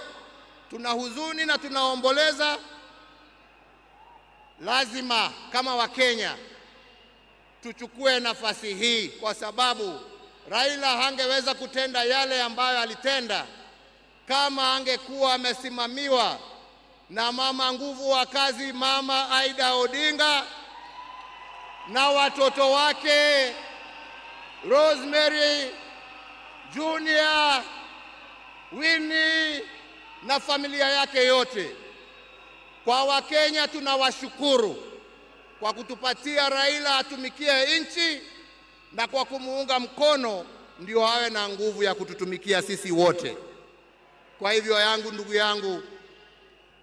tuna huzuni na tunaomboleza, lazima kama Wakenya tuchukue nafasi hii, kwa sababu Raila hangeweza kutenda yale ambayo alitenda kama angekuwa amesimamiwa na mama nguvu wa kazi, Mama Aida Odinga, na watoto wake Rosemary, Junior, Winnie na familia yake yote. Kwa Wakenya tunawashukuru kwa kutupatia Raila atumikie nchi, na kwa kumuunga mkono ndio awe na nguvu ya kututumikia sisi wote. Kwa hivyo ndugu yangu,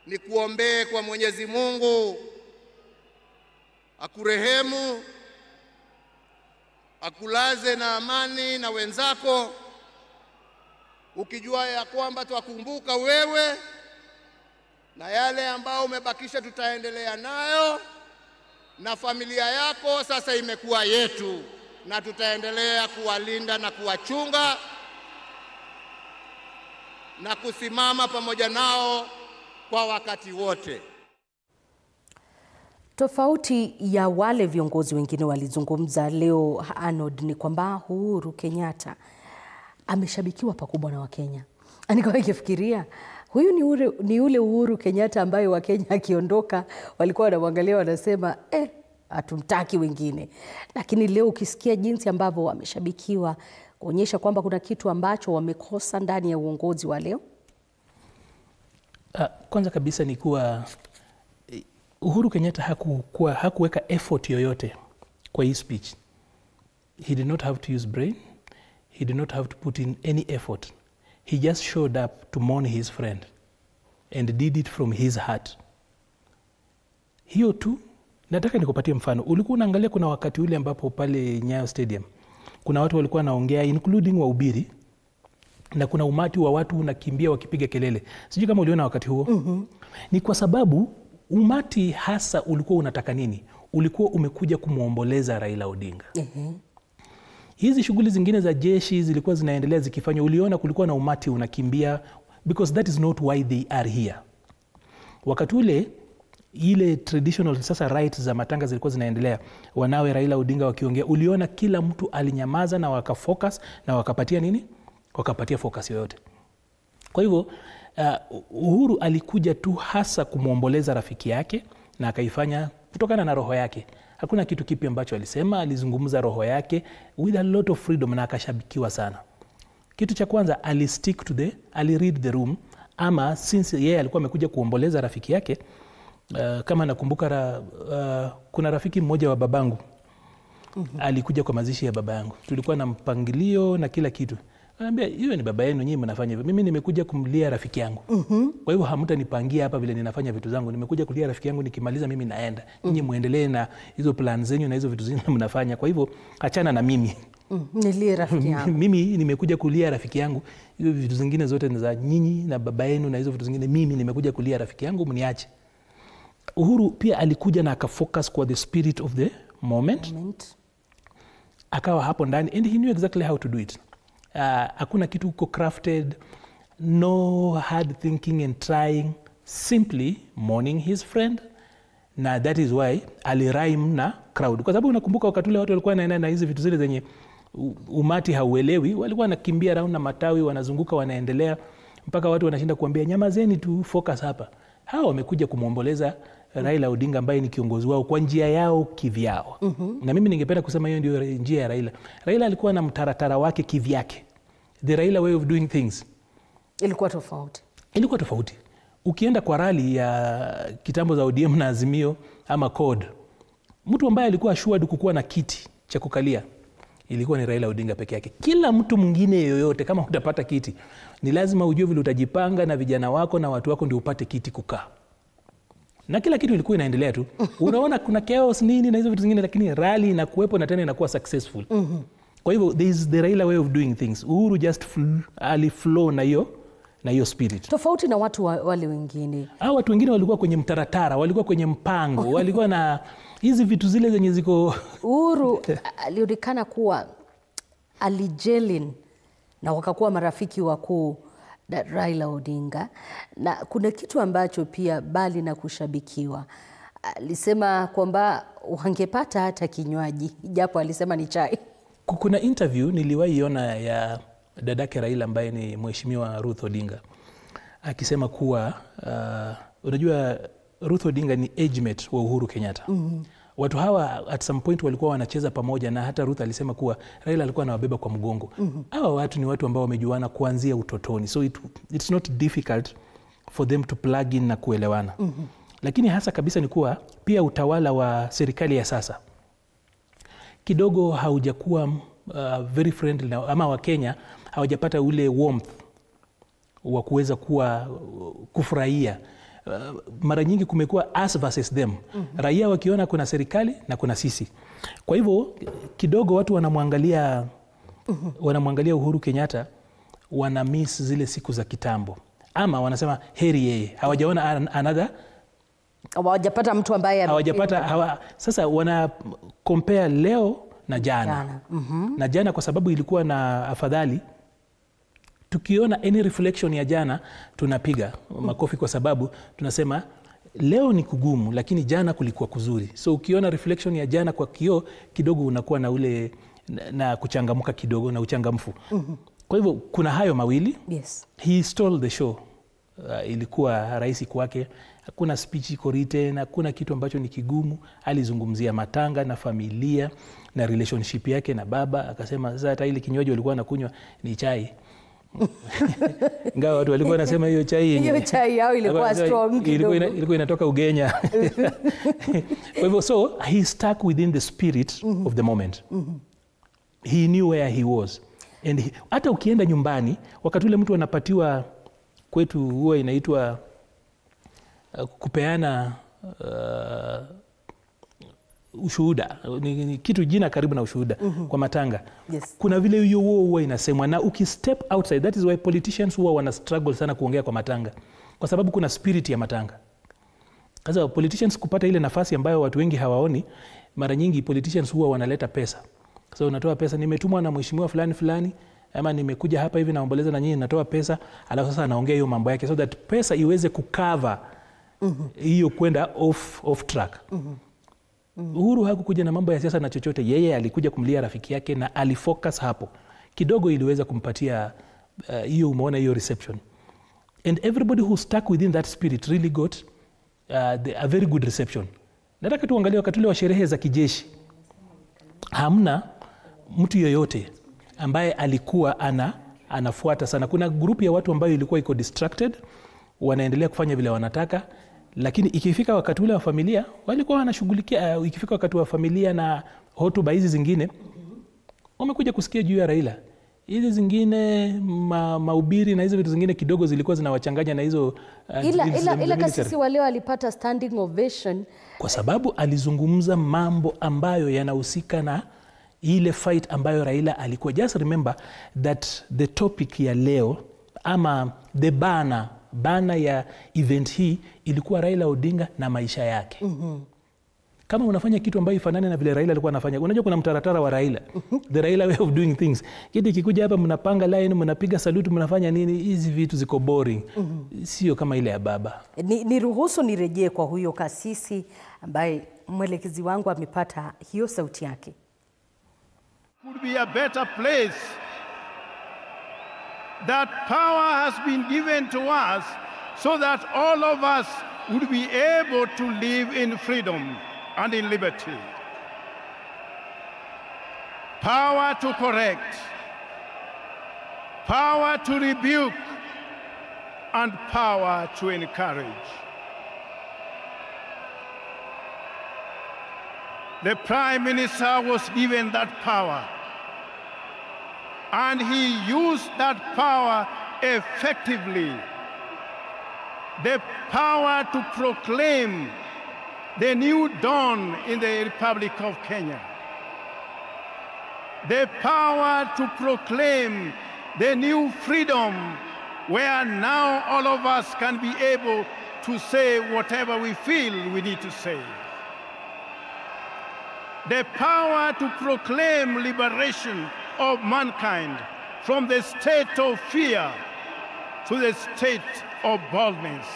ni kuombee kwa Mwenyezi Mungu akurehemu, akulaze na amani na wenzako, ukijua ya kwamba twakumbuka wewe, na yale ambao umebakisha tutaendelea nayo, na familia yako sasa imekuwa yetu, na tutaendelea kuwalinda na kuwachunga na kusimama pamoja nao kwa wakati wote. Tofauti ya wale viongozi wengine walizungumza leo, Arnold, ni kwamba Uhuru Kenyatta ameshabikiwa pakubwa na Wakenya. Nikawa nikifikiria huyu ni ule Uhuru Kenyatta ambaye Wakenya akiondoka walikuwa wanamwangalia wanasema hatumtaki wengine. Lakini leo ukisikia jinsi ambavyo wameshabikiwa, kuonyesha kwamba kuna kitu ambacho wamekosa ndani ya uongozi wa leo. Kwanza kabisa ni kuwa Uhuru Kenyatta hakuweka effort yoyote kwa hii speech. He did not have to use brain. He did not have to put in any effort. He just showed up to mourn his friend and did it from his heart. Hiyo tu. Nataka nikupatie mfano. Ulikuwa unaangalia kuna wakati ule ambapo pale Nyayo Stadium kuna watu walikuwa wanaongea, including wahubiri, na kuna umati wa watu unakimbia wakipiga kelele. Sijui kama uliona wakati huo. Ni kwa sababu umati hasa ulikuwa unataka nini? Ulikuwa umekuja kumuomboleza Raila Odinga. Hizi shughuli zingine za jeshi zilikuwa zinaendelea zikifanywa. Uliona kulikuwa na umati unakimbia, because that is not why they are here. Wakati ule ile traditional sasa rights za matanga zilikuwa zinaendelea, wanawe Raila Odinga wakiongea, uliona kila mtu alinyamaza na wakafocus na wakapatia nini? Wakapatia focus yoyote. Kwa hivyo Uhuru alikuja tu hasa kumuomboleza rafiki yake na akaifanya kutokana na roho yake. Hakuna kitu kipi ambacho alisema, alizungumza roho yake with a lot of freedom na akashabikiwa sana. Kitu cha kwanza aliread the room, ama since yeye alikuwa amekuja kuomboleza rafiki yake. Kama nakumbuka kuna rafiki mmoja wa babangu alikuja kwa mazishi ya baba yangu. Tulikuwa na mpangilio na kila kitu. Anambia, hiyo ni baba yenu, nyinyi mnafanya hivyo. Mimi nimekuja kumlia rafiki yangu. Kwa hivyo hamtanipangia hapa vile ninafanya vitu zangu. Nimekuja kulia rafiki yangu, nikimaliza mimi naenda. Nyinyi muendelee na hizo plan zenyu na hizo vitu zingine mnafanya. Kwa hivyo achana na mimi. Nilie rafiki yangu. Mimi nimekuja kulia rafiki yangu. Hizo vitu zingine zote ni za nyinyi na baba yenu na hizo vitu zingine. Mimi nimekuja kulia rafiki yangu, mniache. Uhuru pia alikuja na akafocus kwa the spirit of the moment. Akawa hapo ndani and he knew exactly how to do it. Hakuna kitu uko crafted, no hard thinking and trying, simply mourning his friend. Na that is why alirhyme na crowd. Kwa sababu unakumbuka wakati ule watu walikuwa wanaenda na hizi vitu zile zenye umati hauelewi, walikuwa wanakimbia around na matawi, wanazunguka, wanaendelea mpaka watu wanashinda kuambia nyamazeni tu, focus hapa. Hao wamekuja kumuomboleza Raila Odinga ambaye ni kiongozi wao kwa njia yao kivyao. Na mimi ningependa kusema hiyo ndio njia ya Raila. Raila alikuwa na mtaratara wake kivyake. The Raila way of doing things ilikuwa tofauti. Ukienda kwa rally ya kitambo za ODM na Azimio ama CORD, mtu ambaye alikuwa assured kukuwa na kiti cha kukalia ilikuwa ni Raila Odinga peke yake. Kila mtu mwingine yoyote, kama utapata kiti, ni lazima ujue vile utajipanga na vijana wako na watu wako ndio upate kiti kukaa. Na kila kitu ilikuwa inaendelea tu. Unaona kuna chaos nini na hizo vitu zingine, lakini rally inakuwepo na tena inakuwa successful. Kwa hivyo there is the Raila way of doing things. Uhuru just flow na hiyo spirit. Tofauti na watu wale wengine. Watu wengine walikuwa kwenye mtaratara, walikuwa kwenye mpango, walikuwa na hizi vitu zile zenye ziko. Uhuru alionekana kuwa alijelin na wakakuwa marafiki wakuu na Raila Odinga, na kuna kitu ambacho pia bali na kushabikiwa, alisema kwamba wangepata hata kinywaji, japo alisema ni chai. Kuna interview niliwahi iona ya dadake Raila ambaye ni Mheshimiwa Ruth Odinga akisema kuwa unajua Ruth Odinga ni age mate wa Uhuru Kenyatta. Watu hawa at some point walikuwa wanacheza pamoja, na hata Ruth alisema kuwa Raila alikuwa anawabeba kwa mgongo. Hawa watu ni watu ambao wamejuana kuanzia utotoni, so it's not difficult for them to plug in na kuelewana. Lakini hasa kabisa ni kuwa pia utawala wa serikali ya sasa kidogo haujakuwa very friendly, ama wa Kenya hawajapata ule warmth wa kuweza kufurahia. Mara nyingi kumekuwa us versus them. Raia wakiona kuna serikali na kuna sisi. Kwa hivyo kidogo watu wanamwangalia Uhuru Kenyatta, wana miss zile siku za kitambo, ama wanasema heri yeye. Hawajaona another, hawajapata mtu ambaye sasa wana compare leo na jana. Na jana kwa sababu ilikuwa na afadhali, tukiona any reflection ya jana tunapiga makofi, kwa sababu tunasema leo ni kugumu lakini jana kulikuwa kuzuri. So ukiona reflection ya jana kwa kioo kidogo, unakuwa na ule na kuchangamka kidogo na uchangamfu. Kwa hivyo kuna hayo mawili. Yes. He stole the show. Ilikuwa rahisi kwake. Hakuna speech iko written, hakuna kitu ambacho ni kigumu. Alizungumzia matanga na familia na relationship yake na baba. Akasema sasa hata ile kinywaji walikuwa wanakunywa ni chai. Ingawa watu walikuwa wanasema hiyo chai yao ilikuwa strong kidogo. Ilikuwa inatoka Ugenya. Kwa hivyo so he stuck within the spirit of the moment. He knew where he was. And hata ukienda nyumbani, wakati ule mtu anapatiwa, kwetu huwa inaitwa kupeana ushuhuda, ni kitu jina karibu na ushuhuda kwa matanga. Yes. Kuna vile hiyo huwa inasemwa, na ukistep outside, that is why politicians huwa wana struggle sana kuongea kwa matanga, kwa sababu kuna spirit ya matanga. Sasa politicians kupata ile nafasi ambayo watu wengi hawaoni, mara nyingi politicians huwa wanaleta pesa. So unatoa pesa, nimetumwa na mheshimiwa fulani fulani, ama nimekuja hapa hivi naomboleza na nyinyi, natoa pesa, alafu sasa anaongea hiyo mambo yake so that pesa iweze kukava hiyo kwenda off track. Uhuru hakukuja na mambo ya siasa na chochote, yeye alikuja kumlia rafiki yake na alifocus hapo. Kidogo iliweza kumpatia hiyo umeona hiyo reception. And everybody who stuck within that spirit really got a very good reception. Nataka tuangalie wakati ule wa sherehe za kijeshi. Hamna mtu yoyote ambaye alikuwa anafuata sana. Kuna grupu ya watu ambayo ilikuwa iko distracted, wanaendelea kufanya vile wanataka, lakini ikifika wakati ule wa familia walikuwa wanashughulikia. Ikifika wakati wa familia na hotuba hizi zingine, wamekuja kusikia juu ya Raila. Hizi zingine mahubiri na hizo vitu zingine kidogo zilikuwa zinawachanganya na hizo ila kasisi wale walipata standing ovation kwa sababu alizungumza mambo ambayo yanahusika na ile fight ambayo Raila alikuwa. Just remember that the topic ya leo ama the bana ya event hii ilikuwa Raila Odinga na maisha yake. Kama unafanya kitu ambayo ifanane na vile Raila alikuwa anafanya, unajua kuna mtaratara wa Raila, the Raila way of doing things. Kitu kikuja hapa mnapanga line, mnapiga salute, mnafanya nini, hizi vitu ziko boring. Sio kama ile ya baba. Niruhusu nirejee kwa huyo kasisi ambaye mwelekezi wangu amepata hiyo sauti yake. Could be a better place. That power has been given to us so that all of us would be able to live in freedom and in liberty. Power to correct, power to rebuke, and power to encourage. The Prime Minister was given that power, and he used that power effectively. The power to proclaim the new dawn in the Republic of Kenya. The power to proclaim the new freedom where now all of us can be able to say whatever we feel we need to say. The power to proclaim liberation of mankind from the state of fear to the state of boldness.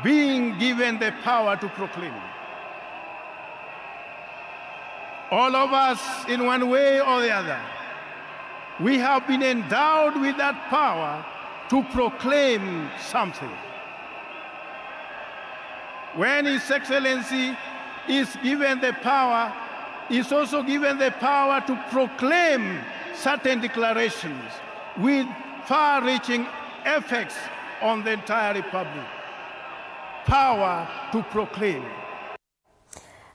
Being given the power to proclaim. All of us, in one way or the other, we have been endowed with that power to proclaim something. When His Excellency is given the power, is also given the power to proclaim certain declarations with far-reaching effects on the entire Republic. Power to proclaim.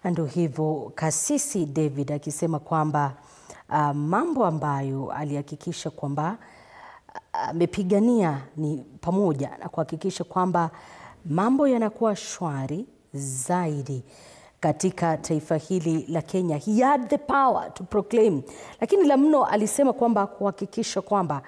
Ndio hivyo Kasisi David akisema kwamba mambo ambayo alihakikisha kwamba amepigania ni pamoja na kuhakikisha kwamba mambo yanakuwa shwari zaidi katika taifa hili la Kenya. He had the power to proclaim. Lakini la mno alisema kwamba kuhakikisha kwamba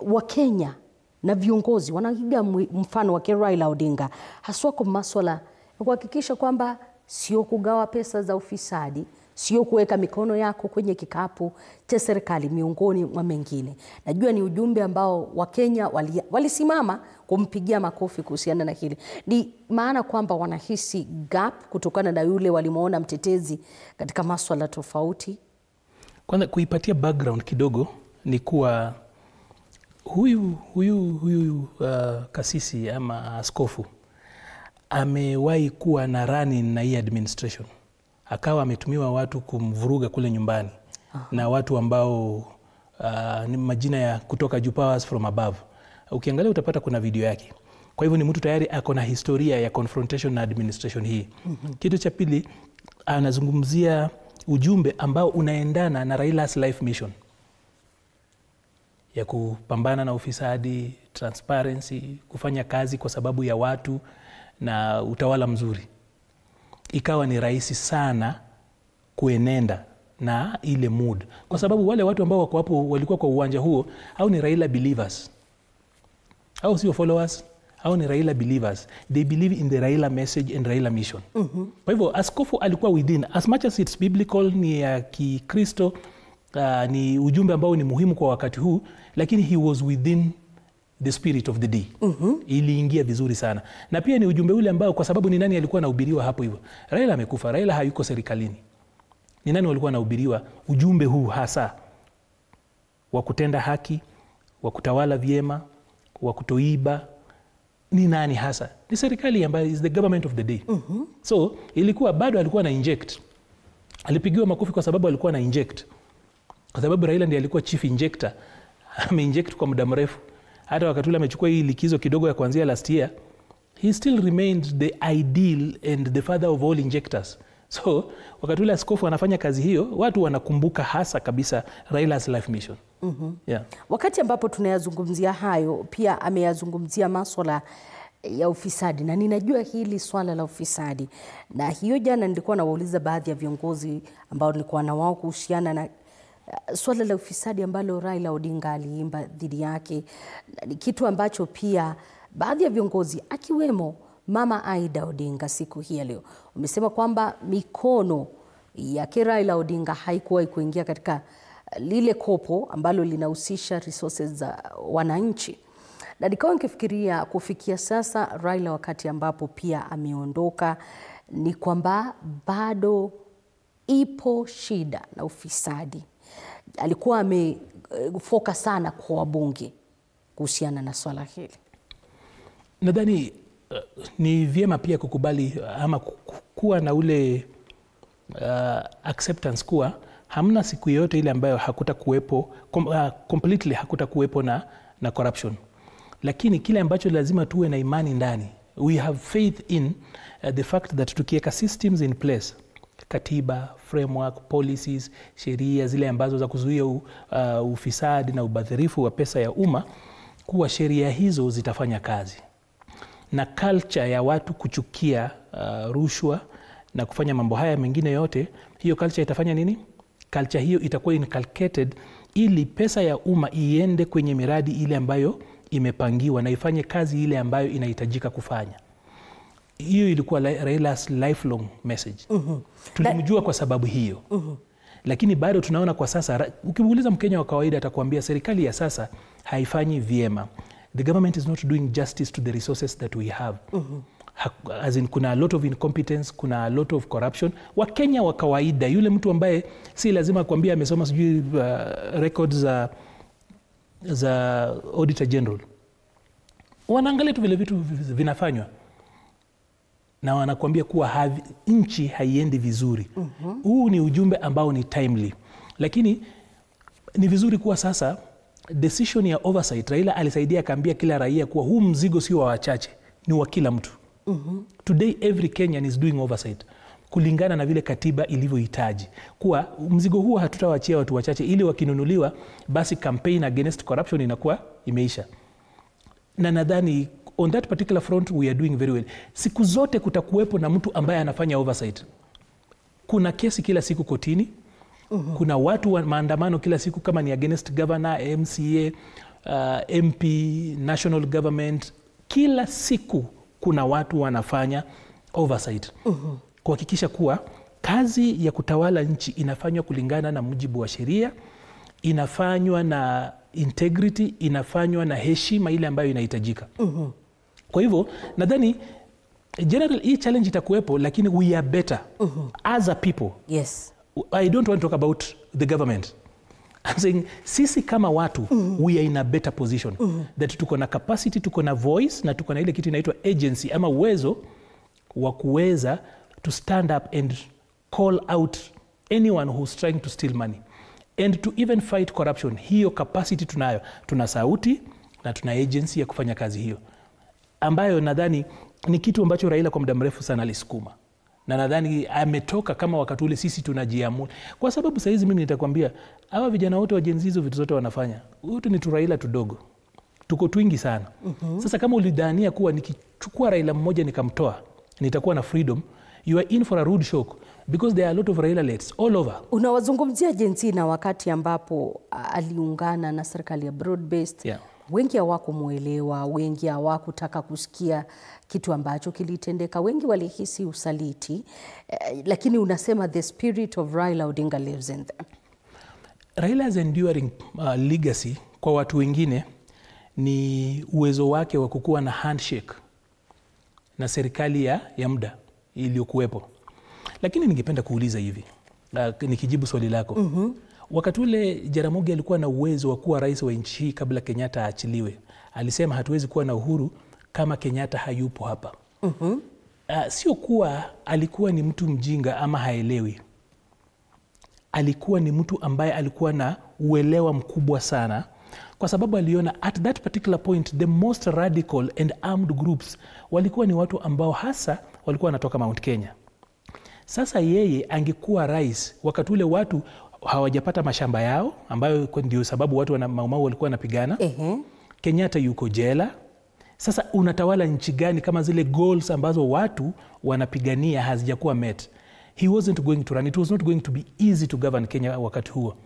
Wakenya na viongozi wanaiga mfano wa Raila Odinga, haswa kwa masuala ya kuhakikisha kwamba sio kugawa pesa za ufisadi, sio kuweka mikono yako kwenye kikapu cha serikali, miongoni mwa mengine. Najua ni ujumbe ambao Wakenya walisimama kumpigia makofi kuhusiana na hili. Ni maana kwamba wanahisi gap kutokana na yule walimuona mtetezi katika masuala tofauti. Kwanza kuipatia background kidogo ni kuwa huyu kasisi ama askofu amewahi kuwa na run na hii administration. Akawa ametumiwa watu kumvuruga kule nyumbani. Na watu ambao ni majina ya kutoka juu, powers from above. Ukiangalia utapata kuna video yake. Kwa hivyo ni mtu tayari ako na historia ya confrontation na administration hii. Kitu cha pili, anazungumzia ujumbe ambao unaendana na Raila's life mission ya kupambana na ufisadi, transparency, kufanya kazi kwa sababu ya watu na utawala mzuri. ikawa ni rahisi sana kuenenda na ile mood, kwa sababu wale watu ambao wako hapo walikuwa kwa uwanja huo au ni Raila believers au sio followers, au ni Raila believers. They believe in the Raila message and Raila mission. Kwa hivyo askofu alikuwa within, as much as it's biblical, ni ya Kikristo, ni ujumbe ambao ni muhimu kwa wakati huu, lakini he was within the spirit of the day. Iliingia vizuri sana. Na pia ni ujumbe ule ambao, kwa sababu ni nani alikuwa anahubiriwa hapo hivyo? Raila amekufa, Raila hayuko serikalini. Ni nani walikuwa anahubiriwa ujumbe huu hasa wa kutenda haki, wa kutawala vyema, wa kutoiba? Ni nani hasa? Ni serikali ambayo is the government of the day. So ilikuwa bado alikuwa na inject. Alipigiwa makofi kwa sababu alikuwa na inject. Kwa sababu Raila ndiye alikuwa chief injector. Ameinject kwa muda mrefu. Hata wakati ule amechukua hii likizo kidogo ya kuanzia last year, he still remained the ideal and the father of all injectors. So wakati ule askofu anafanya kazi hiyo, watu wanakumbuka hasa kabisa Raila's life mission. Yeah. Wakati ambapo tunayazungumzia hayo, pia ameyazungumzia masuala ya ufisadi, na ninajua hili swala la ufisadi, na hiyo jana nilikuwa nawauliza baadhi ya viongozi ambao nilikuwa na wao kuhusiana na swala la ufisadi ambalo Raila Odinga aliimba dhidi yake. Ni kitu ambacho pia baadhi ya viongozi akiwemo Mama Aida Odinga siku hii ya leo umesema kwamba mikono ya Raila Odinga haikuwahi kuingia katika lile kopo ambalo linahusisha resources za wananchi. Na nikawa nikifikiria kufikia sasa Raila, wakati ambapo pia ameondoka, ni kwamba bado ipo shida na ufisadi. Alikuwa amefoka sana kwa wabunge kuhusiana na swala hili. Nadhani ni vyema pia kukubali ama kuwa na ule acceptance kuwa hamna siku yoyote ile ambayo hakutakuwepo completely hakutakuwepo na corruption. Lakini kile ambacho lazima tuwe na imani ndani, we have faith in the fact that tukiweka systems in place, katiba, framework, policies, sheria zile ambazo za kuzuia ufisadi na ubadhirifu wa pesa ya umma, kuwa sheria hizo zitafanya kazi. Na culture ya watu kuchukia rushwa na kufanya mambo haya mengine yote, hiyo culture itafanya nini? Culture hiyo itakuwa inculcated ili pesa ya umma iende kwenye miradi ile ambayo imepangiwa na ifanye kazi ile ambayo inahitajika kufanya. Hiyo ilikuwa Raila's lifelong message. Tulimjua kwa sababu hiyo. Lakini bado tunaona kwa sasa, ukimuuliza Mkenya wa kawaida atakwambia serikali ya sasa haifanyi vyema. The government is not doing justice to the resources that we have. As in, kuna a lot of incompetence, kuna a lot of corruption. Wakenya wa kawaida, yule mtu ambaye si lazima kuambia amesoma sijui records za Auditor General, wanaangalia tu vile vitu vinafanywa na wanakuambia kuwa nchi haiendi vizuri. Huu ni ujumbe ambao ni timely. Lakini ni vizuri kuwa sasa decision ya oversight, Raila alisaidia akaambia kila raia kuwa huu mzigo sio wa wachache, ni wa kila mtu. Today every Kenyan is doing oversight kulingana na vile katiba ilivyohitaji. Kuwa mzigo huo hatutawachia watu wachache, ili wakinunuliwa basi campaign against corruption inakuwa imeisha. Na nadhani on that particular front we are doing very well. Siku zote kutakuwepo na mtu ambaye anafanya oversight. Kuna kesi kila siku kotini. Kuna watu wa maandamano kila siku, kama ni against governor, MCA, MP, national government. Kila siku kuna watu wanafanya oversight. Kuhakikisha kuwa kazi ya kutawala nchi inafanywa kulingana na mujibu wa sheria, inafanywa na integrity, inafanywa na heshima ile ambayo inahitajika. Kwa hivyo nadhani general hii challenge itakuwepo, lakini we are better as a people. Yes. I don't want to talk about the government. I'm saying sisi kama watu we are in a better position. That tuko na capacity, tuko na voice, na tuko na ile kitu inaitwa agency ama uwezo wa kuweza to stand up and call out anyone who's trying to steal money and to even fight corruption. Hiyo capacity tunayo. Tuna sauti na tuna agency ya kufanya kazi hiyo, ambayo nadhani ni kitu ambacho Raila kwa muda mrefu sana alisukuma. Na nadhani ametoka kama wakati ule sisi tunajiamua. Kwa sababu saa hizi mimi nitakwambia hawa vijana wote wa Gen Z vitu zote wanafanya. Wote ni tu Raila tudogo. Tuko twingi sana. Sasa kama ulidhania kuwa nikichukua Raila mmoja nikamtoa nitakuwa na freedom, you are in for a rude shock because there are a lot of Raila-lates all over. Unawazungumzia Gen Z na wakati ambapo aliungana na serikali ya broad-based. Wengi hawakumuelewa, wengi hawakutaka kusikia kitu ambacho kilitendeka, wengi walihisi usaliti, lakini unasema the spirit of Raila Odinga lives in them. Raila's enduring legacy kwa watu wengine ni uwezo wake wa kukuwa na handshake na serikali ya muda iliyokuwepo. Lakini ningependa kuuliza hivi, nikijibu swali lako. Wakati ule Jaramogi alikuwa na uwezo wa kuwa rais wa nchi hii kabla Kenyatta aachiliwe. Alisema hatuwezi kuwa na uhuru kama Kenyatta hayupo hapa. Sio kuwa alikuwa ni mtu mjinga ama haelewi. Alikuwa ni mtu ambaye alikuwa na uelewa mkubwa sana, kwa sababu aliona at that particular point the most radical and armed groups walikuwa ni watu ambao hasa walikuwa wanatoka Mount Kenya. Sasa yeye angekuwa rais wakati ule watu hawajapata mashamba yao, ambayo ndio sababu watu wana Maumau walikuwa wanapigana. Kenyatta yuko jela. Sasa unatawala nchi gani kama zile goals ambazo watu wanapigania hazijakuwa met? He wasn't going to run. It was not going to be easy to govern Kenya wakati huo.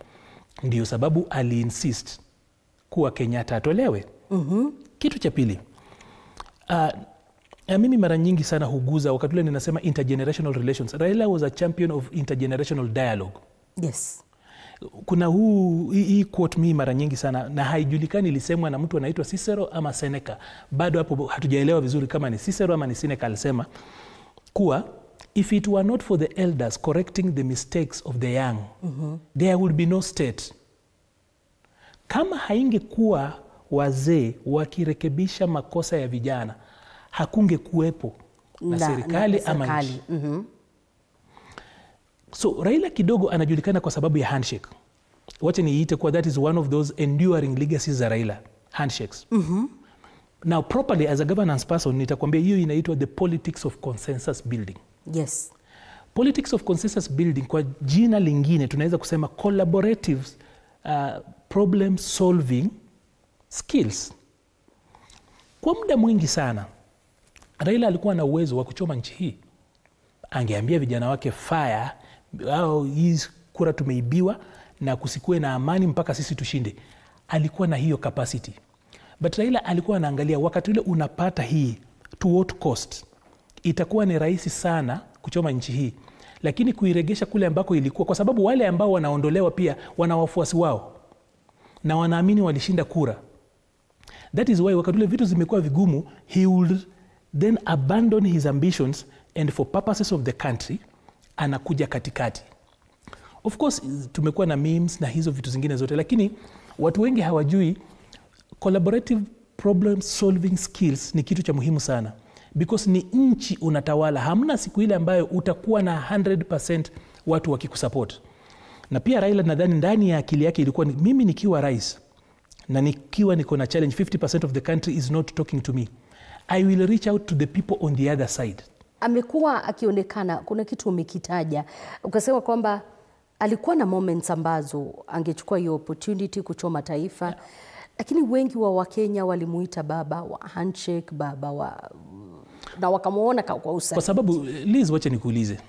Ndio sababu aliinsist kuwa Kenyatta atolewe. Kitu cha pili, mimi mara nyingi sana huguza wakati ule ninasema intergenerational relations. Raila was a champion of intergenerational dialogue. Yes. Kuna hii quote mimi mara nyingi sana, na haijulikani ilisemwa na mtu anaitwa Cicero ama Seneca. Bado hapo hatujaelewa vizuri kama ni Cicero ama ni Seneca. Alisema kuwa if it were not for the elders correcting the mistakes of the young, there would be no state. Kama haingekuwa wazee wakirekebisha makosa ya vijana, hakunge kuwepo na serikali ama nchi. So Raila kidogo anajulikana kwa sababu ya handshake. Wacha niite kwa that is one of those enduring legacies za Raila, handshakes. Now properly as a governance person nitakwambia hiyo inaitwa the politics of consensus building. Yes. Politics of consensus building kwa jina lingine tunaweza kusema collaborative problem solving skills. Kwa muda mwingi sana Raila alikuwa na uwezo wa kuchoma nchi hii. Angeambia vijana wake fire, au hii kura tumeibiwa na kusikue na amani mpaka sisi tushinde. Alikuwa na hiyo capacity. But Raila alikuwa anaangalia wakati ule unapata hii to what cost. Itakuwa ni rahisi sana kuchoma nchi hii, lakini kuiregesha kule ambako ilikuwa, kwa sababu wale ambao wanaondolewa pia wana wafuasi wao na wanaamini walishinda kura. That is why wakati ule vitu zimekuwa vigumu, he would then abandon his ambitions and for purposes of the country anakuja katikati. Of course tumekuwa na memes na hizo vitu zingine zote, lakini watu wengi hawajui collaborative problem solving skills ni kitu cha muhimu sana, because ni nchi unatawala. Hamna siku ile ambayo utakuwa na 100% watu wakikusupport. Na pia Raila nadhani ndani ya akili yake ilikuwa ni, mimi nikiwa rais na nikiwa niko na challenge 50% of the country is not talking to me, I will reach out to the people on the other side. Amekuwa akionekana, kuna kitu umekitaja ukasema kwamba alikuwa na moments ambazo angechukua hiyo opportunity kuchoma taifa, lakini wengi wa Wakenya walimuita baba wa handshake, baba wa, na wakamuona kwa usahihi. Kwa sababu Liz, wacha nikuulize,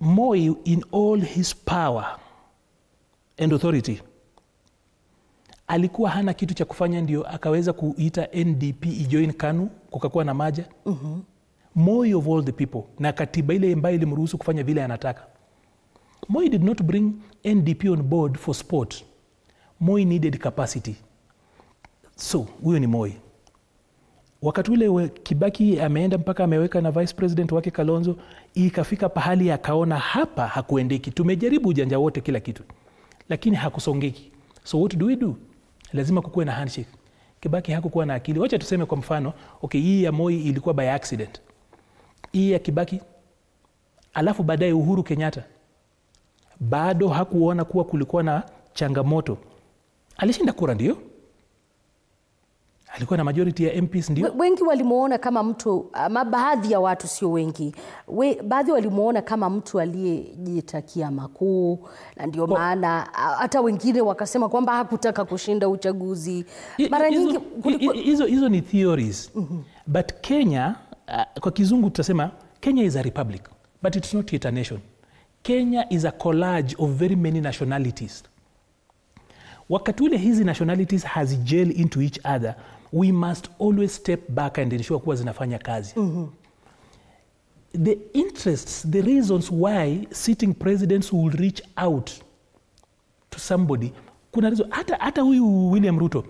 Moi in all his power and authority alikuwa hana kitu cha kufanya ndio akaweza kuita NDP ijoin KANU kukakuwa na maja? Moi of all the people, na katiba ile ambayo ilimruhusu kufanya vile anataka. Moi did not bring NDP on board for sport. Moi needed capacity. So huyo ni Moi. Wakati ule Kibaki ameenda mpaka ameweka na vice president wake Kalonzo, ikafika pahali akaona hapa hakuendeki. Tumejaribu ujanja wote kila kitu, lakini hakusongeki. So what do we do? Lazima kukuwe na handshake. Kibaki hakukuwa na akili. Wacha tuseme kwa mfano, okay, hii ya Moi ilikuwa by accident. Hii ya Kibaki, alafu baadaye Uhuru Kenyatta bado hakuona kuwa kulikuwa na changamoto. Alishinda kura ndio, alikuwa na majority ya MPs ndio. Wengi walimuona kama mtu, ama baadhi ya watu, sio wengi, baadhi walimuona kama mtu aliyejitakia makuu, na ndio maana hata wengine wakasema kwamba hakutaka kushinda uchaguzi. Mara nyingi hizo ni theories. But Kenya, kwa kizungu tutasema Kenya is a republic, but it's not yet a nation. Kenya is a collage of very many nationalities. Wakati ule hizi nationalities hazijel into each other, we must always step back and ensure kuwa zinafanya kazi. The interests, the reasons why sitting presidents will reach out to somebody, kuna reason. Hata huyu William Ruto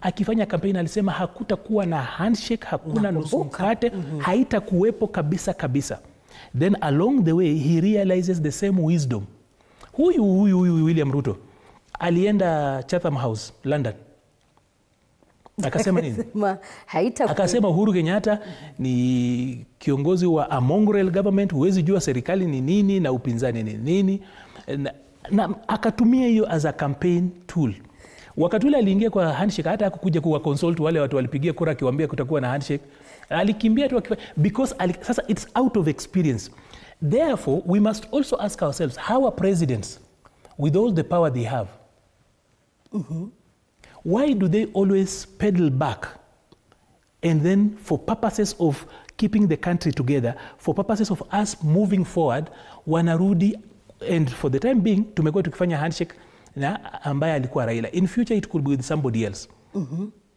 akifanya kampeni alisema hakutakuwa na handshake, hakuna nusu mkate, haitakuwepo kabisa. Then along the way he realizes the same wisdom. Huyu William Ruto alienda Chatham House, London. Akasema nini? Akasema Uhuru Kenyatta ni kiongozi wa a mongrel government, huwezi jua serikali ni nini na upinzani ni nini. Na akatumia hiyo as a campaign tool. Wakati ule aliingia kwa handshake, hata hakukuja kuwa consult wale watu walipigia kura akiwaambia kutakuwa na handshake. Alikimbia tu because sasa it's out of experience. Therefore, we must also ask ourselves, how are presidents with all the power they have? Why do they always pedal back? And then for purposes of keeping the country together, for purposes of us moving forward, wanarudi, and for the time being, tumekuwa tukifanya handshake na ambaye alikuwa Raila. In future, it could be with somebody else.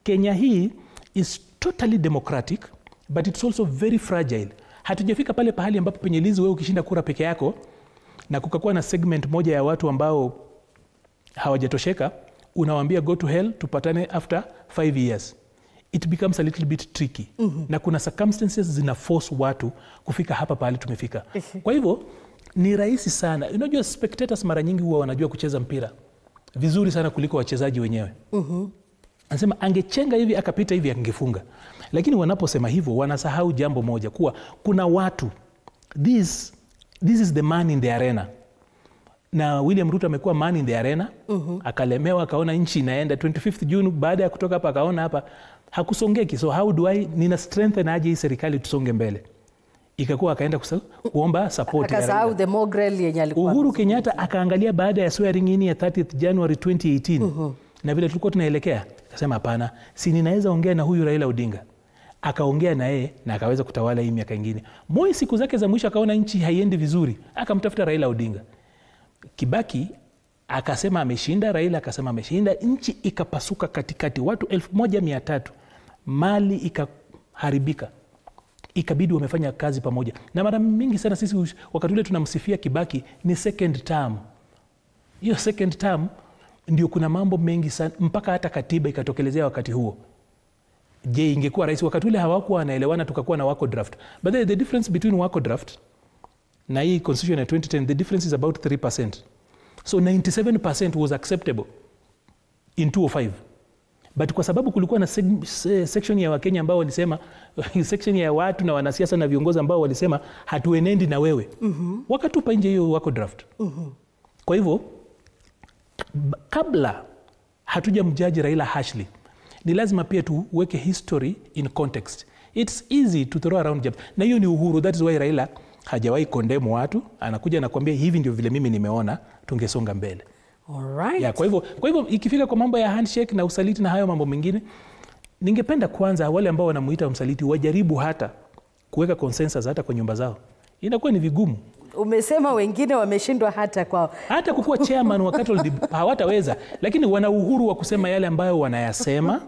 Kenya hii is totally democratic, but it's also very fragile. Hatujafika pale pahali ambapo penye Liz wewe ukishinda kura peke yako, na kukakuwa na segment moja ya watu ambao hawajatosheka, unawaambia go to hell, tupatane after 5 years. It becomes a little bit tricky. Na kuna circumstances zina force watu kufika hapa pahali tumefika. Kwa hivyo ni rahisi sana. Unajua spectators mara nyingi huwa wanajua kucheza mpira vizuri sana kuliko wachezaji wenyewe. Anasema angechenga hivi akapita hivi angefunga. Lakini wanaposema hivyo wanasahau jambo moja, kuwa kuna watu, this is the man in the arena. Na William Ruto amekuwa man in the arena, akalemewa, akaona nchi inaenda 25th June, baada ya kutoka hapa akaona hapa hakusongeki. So how do nina strengthen aje hii serikali tusonge mbele? Ikakuwa akaenda kuomba support ya Raila. The mongrel yenye alikuwa. Uhuru Kenyatta akaangalia baada ya swearing in ya 30th January 2018. Na vile tulikuwa tunaelekea, akasema hapana, si ninaweza ongea na huyu Raila Odinga. Akaongea na yeye na akaweza kutawala hii miaka mingine. Moi siku zake za mwisho akaona nchi haiendi vizuri, akamtafuta Raila Odinga. Kibaki akasema ameshinda, Raila akasema ameshinda, nchi ikapasuka katikati, watu 1300, mali ikaharibika. Ikabidi wamefanya kazi pamoja. Na mara mingi sana sisi wakati ule tunamsifia Kibaki ni second term. Hiyo second term ndio kuna mambo mengi sana, mpaka hata katiba ikatokelezea wakati huo. Je, ingekuwa rais wakati ule hawakuwa wanaelewana, tukakuwa na wako draft. But the difference between wako draft na hii constitution ya 2010, the difference is about 3%. So 97% was acceptable in 2005. But kwa sababu kulikuwa na section ya Wakenya ambao walisema, section ya watu na wanasiasa na viongozi ambao walisema hatuenendi na wewe, wakatupa nje hiyo wako draft. Kwa hivyo kabla hatuja mjaji Raila harshly, ni lazima pia tuweke history in context. It's easy to throw around jabs. Na hiyo ni uhuru. That is why Raila hajawahi condemn watu, anakuja na kuambia hivi ndio vile mimi nimeona tungesonga mbele. Alright. Yeah, kwa hivyo ikifika kwa mambo ya handshake na usaliti na hayo mambo mengine, ningependa kwanza wale ambao wanamuita msaliti wajaribu hata kuweka consensus hata kwa nyumba zao. Inakuwa ni vigumu. Umesema wengine wameshindwa hata kukuwa chairman wa Cattle hawataweza, lakini wana uhuru wa kusema yale ambayo wanayasema.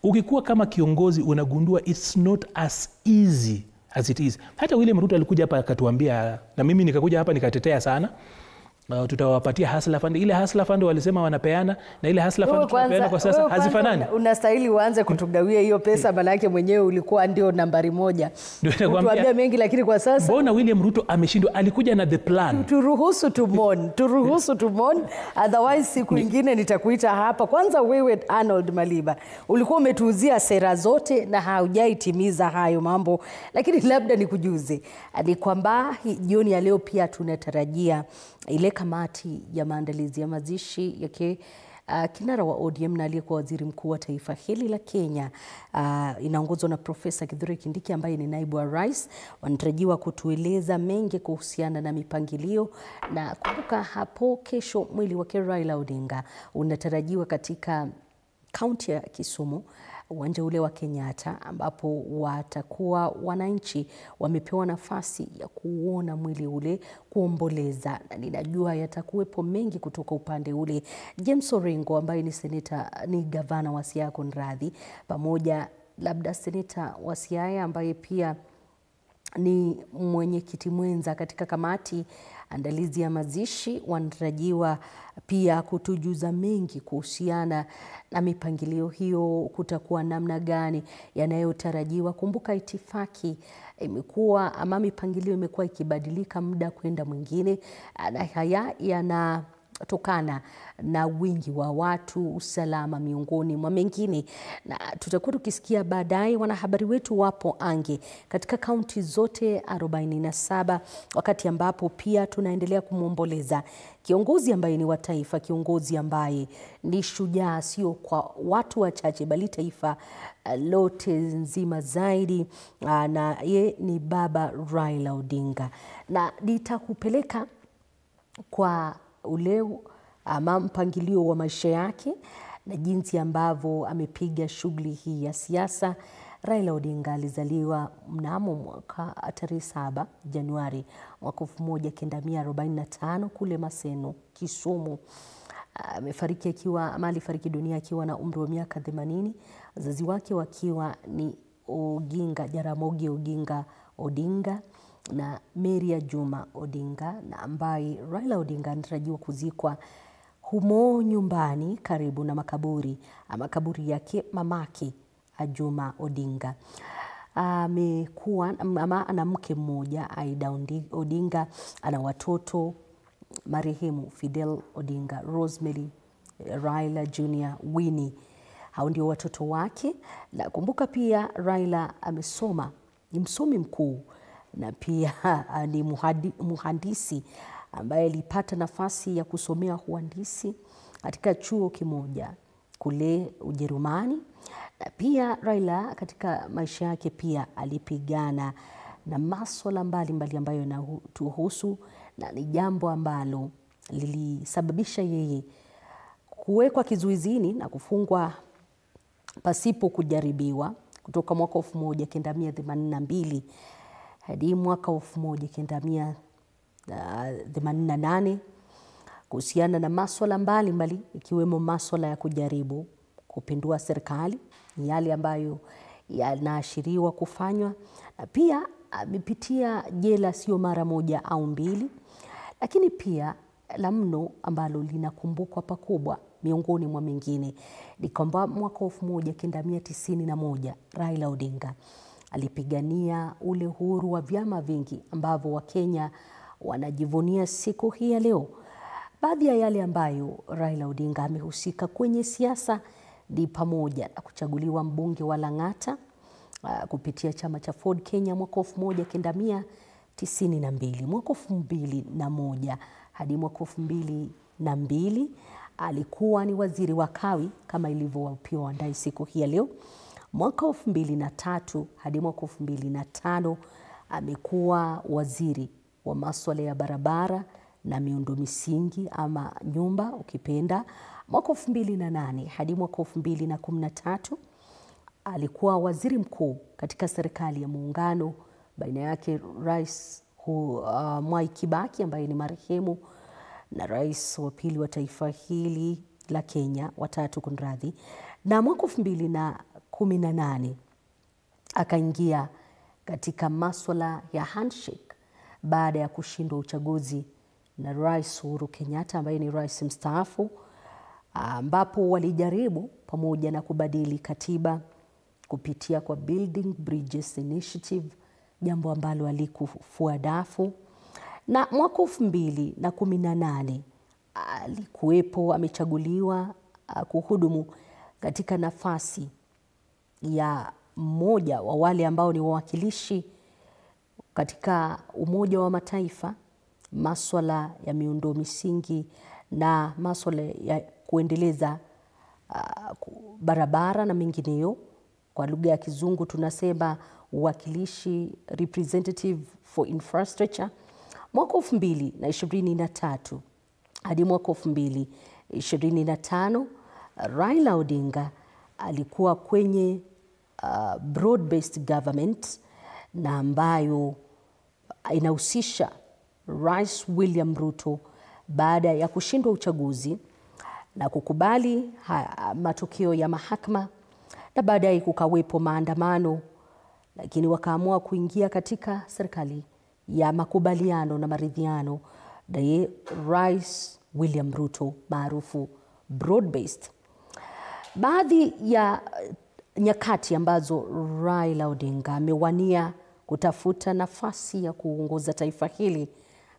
Ukikuwa kama kiongozi unagundua it's not as easy as it is. Hata William Ruto alikuja hapa akatuambia, na mimi nikakuja hapa nikatetea sana, tutawapatia hustler fund. Ile hustler fund walisema wanapeana, na ile hustler fund tunapeana kwa sasa hazifanani. Unastahili uanze kutugawia hiyo pesa, manake mwenyewe ulikuwa ndio nambari 1. Tuambia mengi, lakini kwa sasa mbona William Ruto ameshindwa? Alikuja na the plan. Turuhusu tumon, otherwise siku nyingine nitakuita hapa. Kwanza wewe Arnold Maliba, ulikuwa umetuuzia sera zote na haujaitimiza hayo mambo, lakini labda nikujuze ni kwamba jioni ya leo pia tunatarajia ile kamati ya maandalizi ya mazishi yake kinara wa ODM na aliyekuwa waziri mkuu wa taifa hili la Kenya, inaongozwa na Profesa Kithure Kindiki ambaye ni naibu wa rais. Wanatarajiwa kutueleza mengi kuhusiana na mipangilio, na kumbuka hapo kesho mwili wake Raila Odinga unatarajiwa katika kaunti ya Kisumu, uwanja ule wa Kenyatta, ambapo watakuwa wananchi wamepewa nafasi ya kuona mwili ule, kuomboleza, na ninajua yatakuwepo mengi kutoka upande ule. James Orengo ambaye ni gavana wa Siaya Conradhi, pamoja labda seneta wa Siaya ambaye pia ni mwenyekiti mwenza katika kamati andalizi ya mazishi, wanatarajiwa pia kutujuza mengi kuhusiana na mipangilio hiyo, kutakuwa namna gani yanayotarajiwa. Kumbuka itifaki imekuwa ama mipangilio imekuwa ikibadilika muda kwenda mwingine, na haya yanatokana na wingi wa watu, usalama miongoni mwa mengine, na tutakuwa tukisikia baadaye. Wanahabari wetu wapo ange katika kaunti zote 47, wakati ambapo pia tunaendelea kumwomboleza kiongozi ambaye ni wa taifa, kiongozi ambaye ni shujaa sio kwa watu wachache bali taifa lote nzima zaidi, na ye ni baba Raila Odinga, na nitakupeleka kwa ule ama mpangilio wa maisha yake na jinsi ambavyo amepiga shughuli hii ya siasa. Raila Odinga alizaliwa mnamo mwaka tarehe 7 Januari mwaka 1945 kule Maseno, Kisumu. Alifariki dunia akiwa na umri wa miaka 80, wazazi wake wakiwa ni Oginga Jaramogi Oginga Odinga na Maria Juma Odinga, na ambaye Raila Odinga anatarajiwa kuzikwa humo nyumbani karibu na makaburi yake mamake Juma Odinga. Amekuwa ana mke mmoja, Aida Odinga, ana watoto marehemu Fidel Odinga, Rosemary, Raila Junior, Winnie. Hao ndio watoto wake. Na kumbuka pia Raila ni msomi mkuu na pia ni muhandisi ambaye alipata nafasi ya kusomea uhandisi katika chuo kimoja kule Ujerumani. Na pia Raila katika maisha yake pia alipigana na masuala mbalimbali ambayo yanatuhusu, na ni jambo ambalo lilisababisha yeye kuwekwa kizuizini na kufungwa pasipo kujaribiwa kutoka mwaka 1982 hadi mwaka 1988 kuhusiana na masuala mbalimbali, ikiwemo masuala ya kujaribu kupindua serikali, ni yale ambayo yanaashiriwa kufanywa, na pia amepitia jela sio mara moja au mbili. Lakini pia la mno ambalo linakumbukwa pakubwa miongoni mwa mengine ni kwamba mwaka 1991 Raila Odinga alipigania ule huru wa vyama vingi ambavyo Wakenya wanajivunia siku hii ya leo. Baadhi ya yale ambayo Raila Odinga amehusika kwenye siasa ni pamoja na kuchaguliwa mbunge wa Lang'ata kupitia chama cha Ford Kenya mwaka 1992, mwaka 2001 hadi mwaka 2002 alikuwa ni waziri wa kawi kama ilivyo Opiyo Wandayi siku hii ya leo. Mwaka 2003 hadi mwaka 2005 amekuwa waziri wa masuala ya barabara na miundo misingi ama nyumba ukipenda. Mwaka 2008 hadi mwaka 2013 alikuwa waziri mkuu katika serikali ya muungano baina yake Rais Mwai Kibaki ambaye ni marehemu na rais wa pili wa taifa hili la Kenya, watatu kunradhi. Na mwaka 2018 akaingia katika masuala ya handshake baada ya kushindwa uchaguzi na Rais Uhuru Kenyatta ambaye ni rais mstaafu, ambapo walijaribu pamoja na kubadili katiba kupitia kwa Building Bridges Initiative, jambo ambalo alikufua dafu. Na mwaka 2018 alikuwepo amechaguliwa kuhudumu katika nafasi ya mmoja wa wale ambao ni wawakilishi katika Umoja wa Mataifa, masuala ya miundo misingi na masuala ya kuendeleza barabara na mengineyo. Kwa lugha ya Kizungu tunasema uwakilishi, representative for infrastructure. Mwaka 2023 hadi mwaka 2025 Raila Odinga alikuwa kwenye broad-based government na ambayo inahusisha Rais William Ruto baada ya kushindwa uchaguzi na kukubali matokeo ya mahakama, na baadaye kukawepo maandamano, lakini wakaamua kuingia katika serikali ya makubaliano na maridhiano na Rais William Ruto maarufu broad-based. Baadhi ya nyakati ambazo Raila Odinga amewania kutafuta nafasi ya kuongoza taifa hili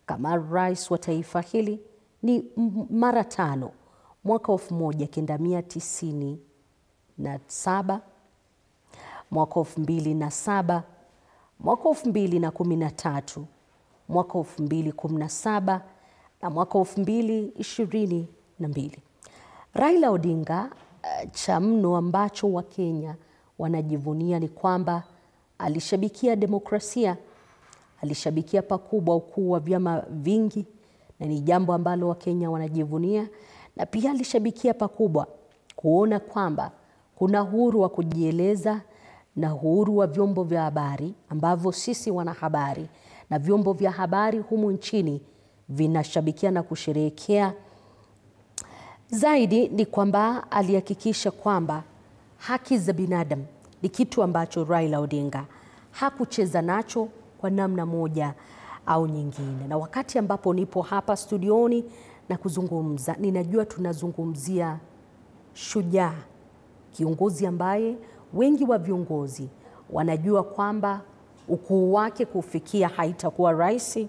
kama rais wa taifa hili ni mara 5: mwaka 1997, mwaka 2007, mwaka 2013, mwaka 2017 na mwaka 2022. Raila Odinga, cha mno ambacho Wakenya wanajivunia ni kwamba alishabikia demokrasia, alishabikia pakubwa ukuu wa vyama vingi, na ni jambo ambalo Wakenya wanajivunia, na pia alishabikia pakubwa kuona kwamba kuna uhuru wa kujieleza na uhuru wa vyombo vya habari ambavyo sisi wanahabari na vyombo vya habari humu nchini vinashabikia na kusherehekea. Zaidi ni kwamba alihakikisha kwamba haki za binadamu ni kitu ambacho Raila Odinga hakucheza nacho kwa namna moja au nyingine. Na wakati ambapo nipo hapa studioni na kuzungumza, ninajua tunazungumzia shujaa, kiongozi ambaye wengi wa viongozi wanajua kwamba ukuu wake kufikia haitakuwa rahisi.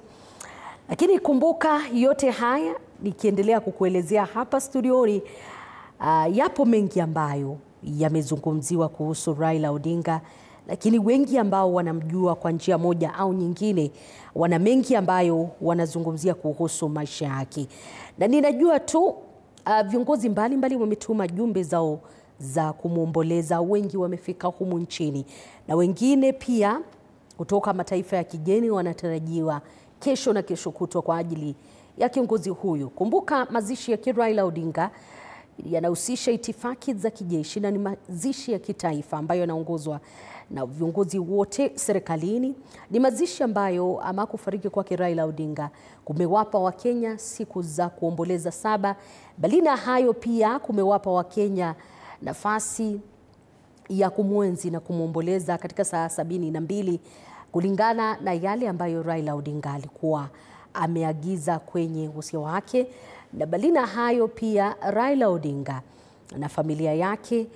Lakini kumbuka yote haya nikiendelea kukuelezea hapa studioni, yapo mengi ambayo yamezungumziwa kuhusu Raila Odinga, lakini wengi ambao wanamjua kwa njia moja au nyingine wana mengi ambayo wanazungumzia kuhusu maisha yake. Na ninajua tu viongozi mbalimbali wametuma jumbe zao za kumwomboleza. Wengi wamefika humu nchini na wengine pia kutoka mataifa ya kigeni wanatarajiwa kesho na kesho kutwa kwa ajili ya kiongozi huyu. Kumbuka mazishi ya Raila Odinga yanahusisha itifaki za kijeshi na ni mazishi ya kitaifa ambayo yanaongozwa na viongozi wote serikalini. Ni mazishi ambayo ama kufariki kwake Raila Odinga kumewapa Wakenya siku za kuomboleza 7. Bali na hayo pia kumewapa Wakenya nafasi ya kumwenzi na kumwomboleza katika saa 72 kulingana na yale ambayo Raila Odinga alikuwa ameagiza kwenye usia wake. Na bali na hayo pia Raila Odinga na familia yake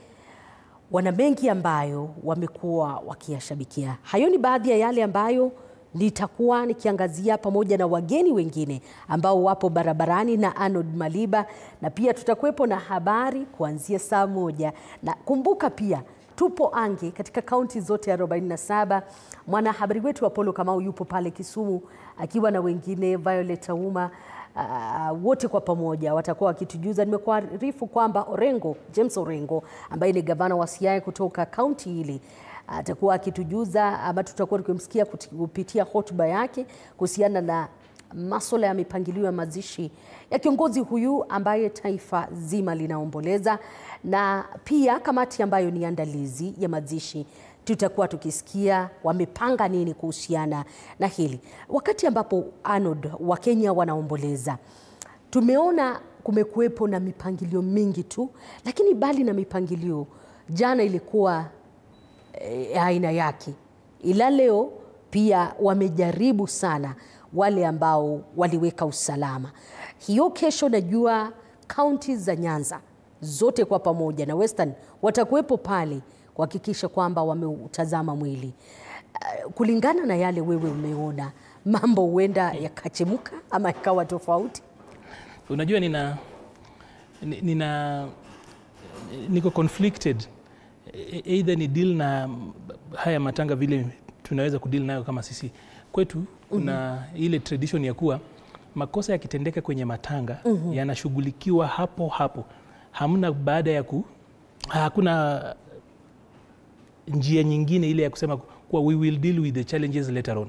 wana mengi ambayo wamekuwa wakiyashabikia. Hayo ni baadhi ya yale ambayo nitakuwa nikiangazia pamoja na wageni wengine ambao wapo barabarani na Arnold Maliba, na pia tutakuwepo na habari kuanzia saa 1. Na kumbuka pia tupo ange katika kaunti zote 47. Mwanahabari wetu Apollo Kamau yupo pale Kisumu akiwa na wengine, Violet Auma, wote kwa pamoja watakuwa wakitujuza. Nimekuarifu kwamba James Orengo ambaye ni gavana wa Siaya kutoka kaunti hili atakuwa akitujuza, ama tutakuwa tukimsikia kupitia hotuba yake kuhusiana na masuala ya mipangilio ya mazishi ya kiongozi huyu ambaye taifa zima linaomboleza, na pia kamati ambayo ni andalizi ya mazishi. Tutakuwa tukisikia wamepanga nini kuhusiana na hili. Wakati ambapo Arnold wa Kenya wanaomboleza, tumeona kumekuwepo na mipangilio mingi tu, lakini bali na mipangilio, jana ilikuwa aina yake, ila leo pia wamejaribu sana wale ambao waliweka usalama. Hiyo kesho najua kaunti za Nyanza zote kwa pamoja na Western watakuwepo pale kuhakikisha kwamba wameutazama mwili. Kulingana na yale wewe umeona, mambo huenda yakachemuka ama ikawa tofauti? Unajua niko conflicted. Either ni deal na haya matanga vile tunaweza kudeal nayo kama sisi kwetu. Kuna ile tradition ya kuwa makosa yakitendeka kwenye matanga yanashughulikiwa hapo hapo. Hamna baada ya hakuna njia nyingine ile ya kusema kuwa we will deal with the challenges later on.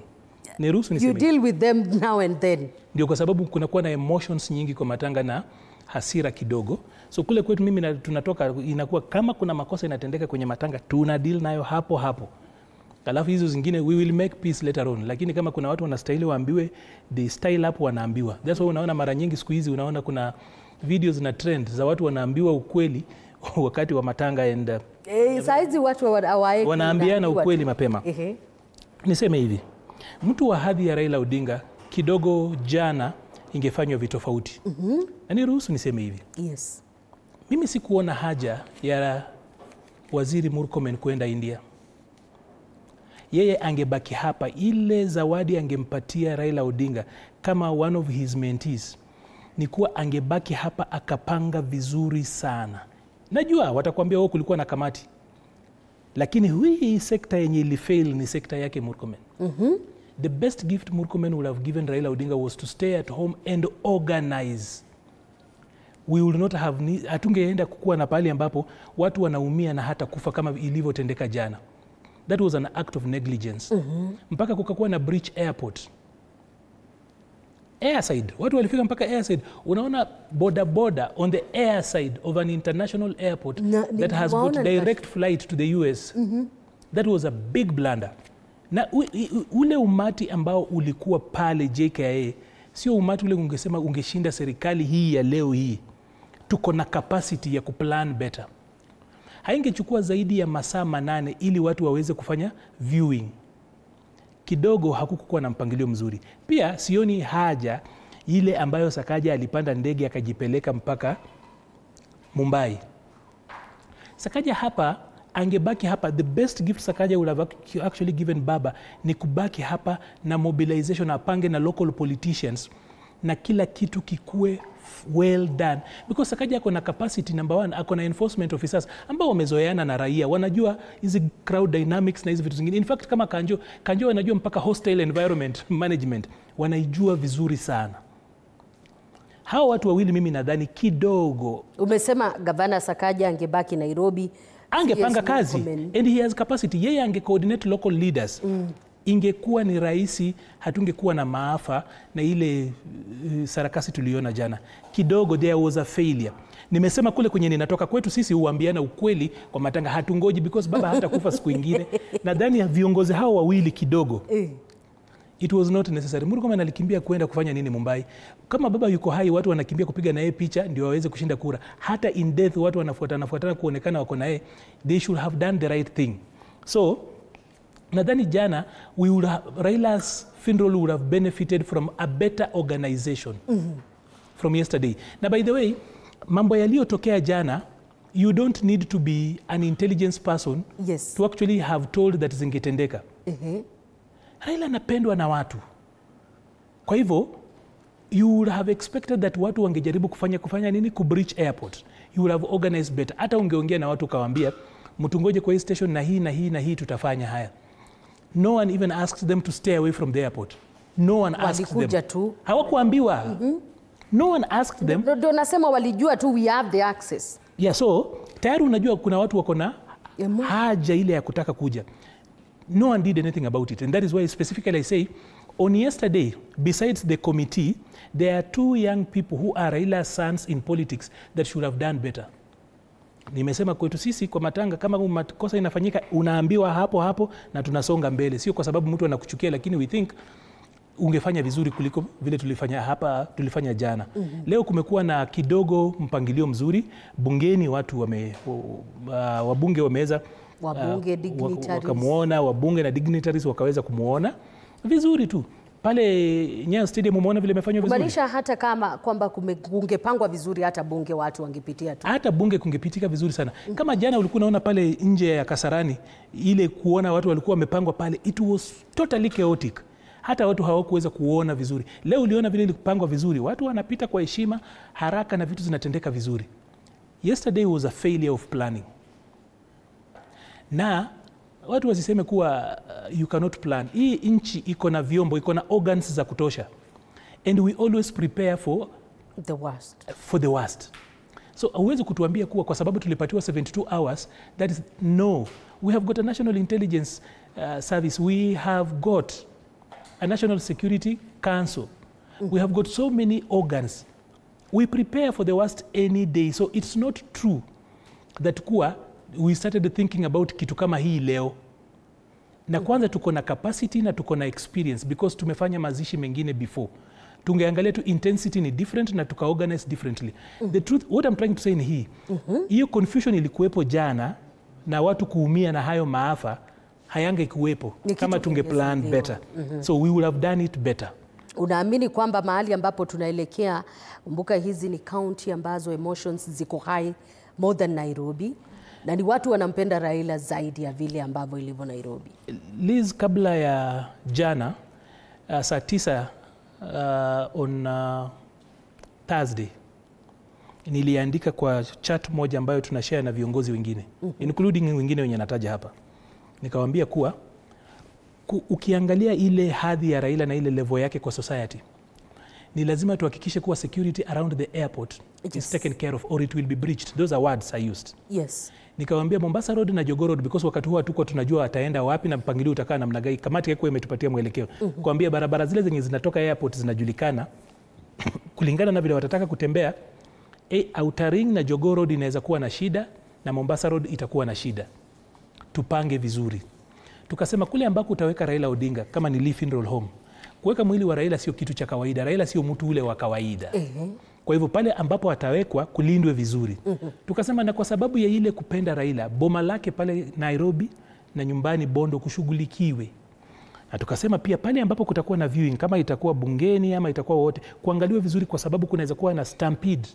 Niruhusu niseme, you deal with them now and then. Ndio kwa sababu kunakuwa na emotions nyingi kwa matanga, na hasira kidogo. So kule kwetu mimi tunatoka, inakuwa kama kuna makosa inatendeka kwenye matanga, tuna deal nayo hapo hapo. Alafu hizo zingine we will make peace later on. Lakini kama kuna watu wanastahili waambiwe, they style up, wanaambiwa. That's why unaona mara nyingi siku hizi unaona kuna videos na trend za watu wanaambiwa ukweli wakati wa matanga and saizi watu wanaambiana ukweli mapema. Niseme hivi, mtu wa hadhi ya Raila Odinga kidogo jana ingefanywa vitofauti. Na niruhusu niseme hivi. Yes. Mimi sikuona haja ya Waziri Murkomen kwenda India. Yeye angebaki hapa, ile zawadi angempatia Raila Odinga kama one of his mentees ni kuwa angebaki hapa akapanga vizuri sana. Najua watakwambia wao kulikuwa na kamati, lakini hii sekta yenye ilifail ni sekta yake Murkomen. The best gift Murkomen would have given Raila Odinga was to stay at home and organize. We will not have, hatungeenda kukua na pahali ambapo watu wanaumia na hata kufa kama ilivyotendeka jana. That was an act of negligence. Mpaka kukakuwa na breach airport. Airside, watu walifika mpaka airside. Unaona boda on the airside of an international airport that has got direct flight to the US. That was a big blunder. Na ule umati ambao ulikuwa pale JKIA, sio umati ule ungesema ungeshinda serikali hii ya leo hii. Tuko na capacity ya kuplan better. Haingechukua zaidi ya masaa 8 ili watu waweze kufanya viewing. Kidogo hakukuwa na mpangilio mzuri. Pia sioni haja ile ambayo Sakaja alipanda ndege akajipeleka mpaka Mumbai. Sakaja hapa angebaki hapa. The best gift Sakaja would have actually given Baba ni kubaki hapa na mobilization, apange na local politicians na kila kitu kikue well done, because Sakaja ako na capacity number 1, ako na enforcement officers ambao wamezoeana na raia, wanajua hizi crowd dynamics na hizi vitu zingine. In fact kama Kanjo wanajua mpaka hostile environment management wanaijua vizuri sana. Hao watu wawili mimi nadhani kidogo. Umesema Gavana Sakaja angebaki Nairobi, angepanga kazi and he has capacity. Yeye ange coordinate local leaders. Ingekuwa ni rahisi, hatungekuwa na maafa na ile sarakasi tuliona jana. Kidogo there was a failure. Nimesema kule kwenye ninatoka kwetu sisi huambiana ukweli kwa matanga, hatungoji because Baba hata kufa siku nyingine. Nadhani viongozi hao wawili kidogo it was not necessary. Murkomen alikimbia kwenda kufanya nini Mumbai? Kama Baba yuko hai, watu wanakimbia kupiga na yeye picha ndio waweze kushinda kura. Hata in death watu wanafuatana kuonekana wako na yeye. They should have done the right thing. So nadhani jana Raila's funeral would have benefited from a better organization from yesterday. Na by the way, mambo yaliyotokea jana, you don't need to be an intelligence person to actually have told that zingetendeka. Raila anapendwa na watu. Kwa hivyo, you would have expected that watu wangejaribu kufanya nini? Kubreach airport. You would have organized better. Hata ungeongea na watu kawaambia, mtungoje kwa hii station na hii na hii na hii tutafanya haya. No one even asked them to stay away from the airport. No one asked them. Hawakuambiwa. No one asked them. Ndio nasema walijua tu we have the access. Yeah, so tayari unajua kuna watu wako na haja ile ya kutaka kuja. No one did anything about it, and that is why specifically I say on yesterday, besides the committee, there are 2 young people who are Raila's sons in politics that should have done better. Nimesema kwetu sisi kwa matanga, kama makosa inafanyika unaambiwa hapo na tunasonga mbele, sio kwa sababu mtu anakuchukia, lakini we think ungefanya vizuri kuliko vile tulifanya jana. Leo kumekuwa na kidogo mpangilio mzuri bungeni, watu wabunge wameweza wakamuona, wabunge na dignitaries wakaweza kumuona vizuri tu. Pale Nyayo Stadium umeona vile imefanywa vizuri. Kumaanisha hata kama kwamba kungepangwa vizuri, hata bunge watu wangepitia tu. Hata bunge kungepitika vizuri sana. Kama jana ulikuwa unaona pale nje ya Kasarani, ile kuona watu walikuwa wamepangwa pale, it was totally chaotic. Hata watu hawakuweza kuona vizuri. Leo uliona vile ilipangwa vizuri. Watu wanapita kwa heshima, haraka na vitu zinatendeka vizuri. Yesterday was a failure of planning. Na watu wasiseme kuwa you cannot plan. Hii nchi iko na vyombo, iko na organs za kutosha. And we always prepare for the worst. So huwezi kutuambia kuwa kwa sababu tulipatiwa 72 hours, that is no. We have got a National Intelligence Service. We have got a National Security Council. We have got so many organs. we prepare for the worst any day. So it's not true that we started thinking about kitu kama hii leo. Na kwanza tuko na capacity na tuko na experience because tumefanya mazishi mengine before. Tungeangalia tu intensity ni different na tukaorganize differently. The truth, what I'm trying to say ni hii. Hiyo confusion ilikuwepo jana na watu kuumia na hayo maafa hayangekuwepo kama tungeplan better. So we would have done it better. Unaamini kwamba mahali ambapo tunaelekea, kumbuka hizi ni county ambazo emotions ziko high more than Nairobi, na ni watu wanampenda Raila zaidi ya vile ambavyo ilivyo Nairobi? Liz, kabla ya jana saa 9 on Thursday niliandika kwa chat moja ambayo tunashare na viongozi wengine including wengine wenye nataja hapa. Nikawaambia kuwa ukiangalia ile hadhi ya Raila na ile level yake kwa society, ni lazima tuhakikishe kuwa security around the airport is taken care of or it will be breached. Those are words I used. Yes. Nikawaambia Mombasa Road na Jogoo Road, because wakati huo hatuko tunajua ataenda wapi na mpangilio utakaa namna gani. Kamati yako imetupatia mwelekeo. Kuambia barabara zile zenye zinatoka airport zinajulikana kulingana na vile watataka kutembea. Outer Ring na Jogoo Road inaweza kuwa na shida na Mombasa Road itakuwa na shida. Tupange vizuri. Tukasema kule ambako utaweka Raila Odinga kama ni Lee Funeral Home, kuweka mwili wa Raila sio kitu cha kawaida. Raila sio mtu ule wa kawaida. Kwa hivyo pale ambapo atawekwa kulindwe vizuri. Tukasema na kwa sababu ya ile kupenda Raila, boma lake pale Nairobi na nyumbani Bondo kushughulikiwe. Na tukasema pia pale ambapo kutakuwa na viewing, kama itakuwa bungeni ama itakuwa wote, kuangaliwe vizuri kwa sababu kunaweza kuwa na stampede.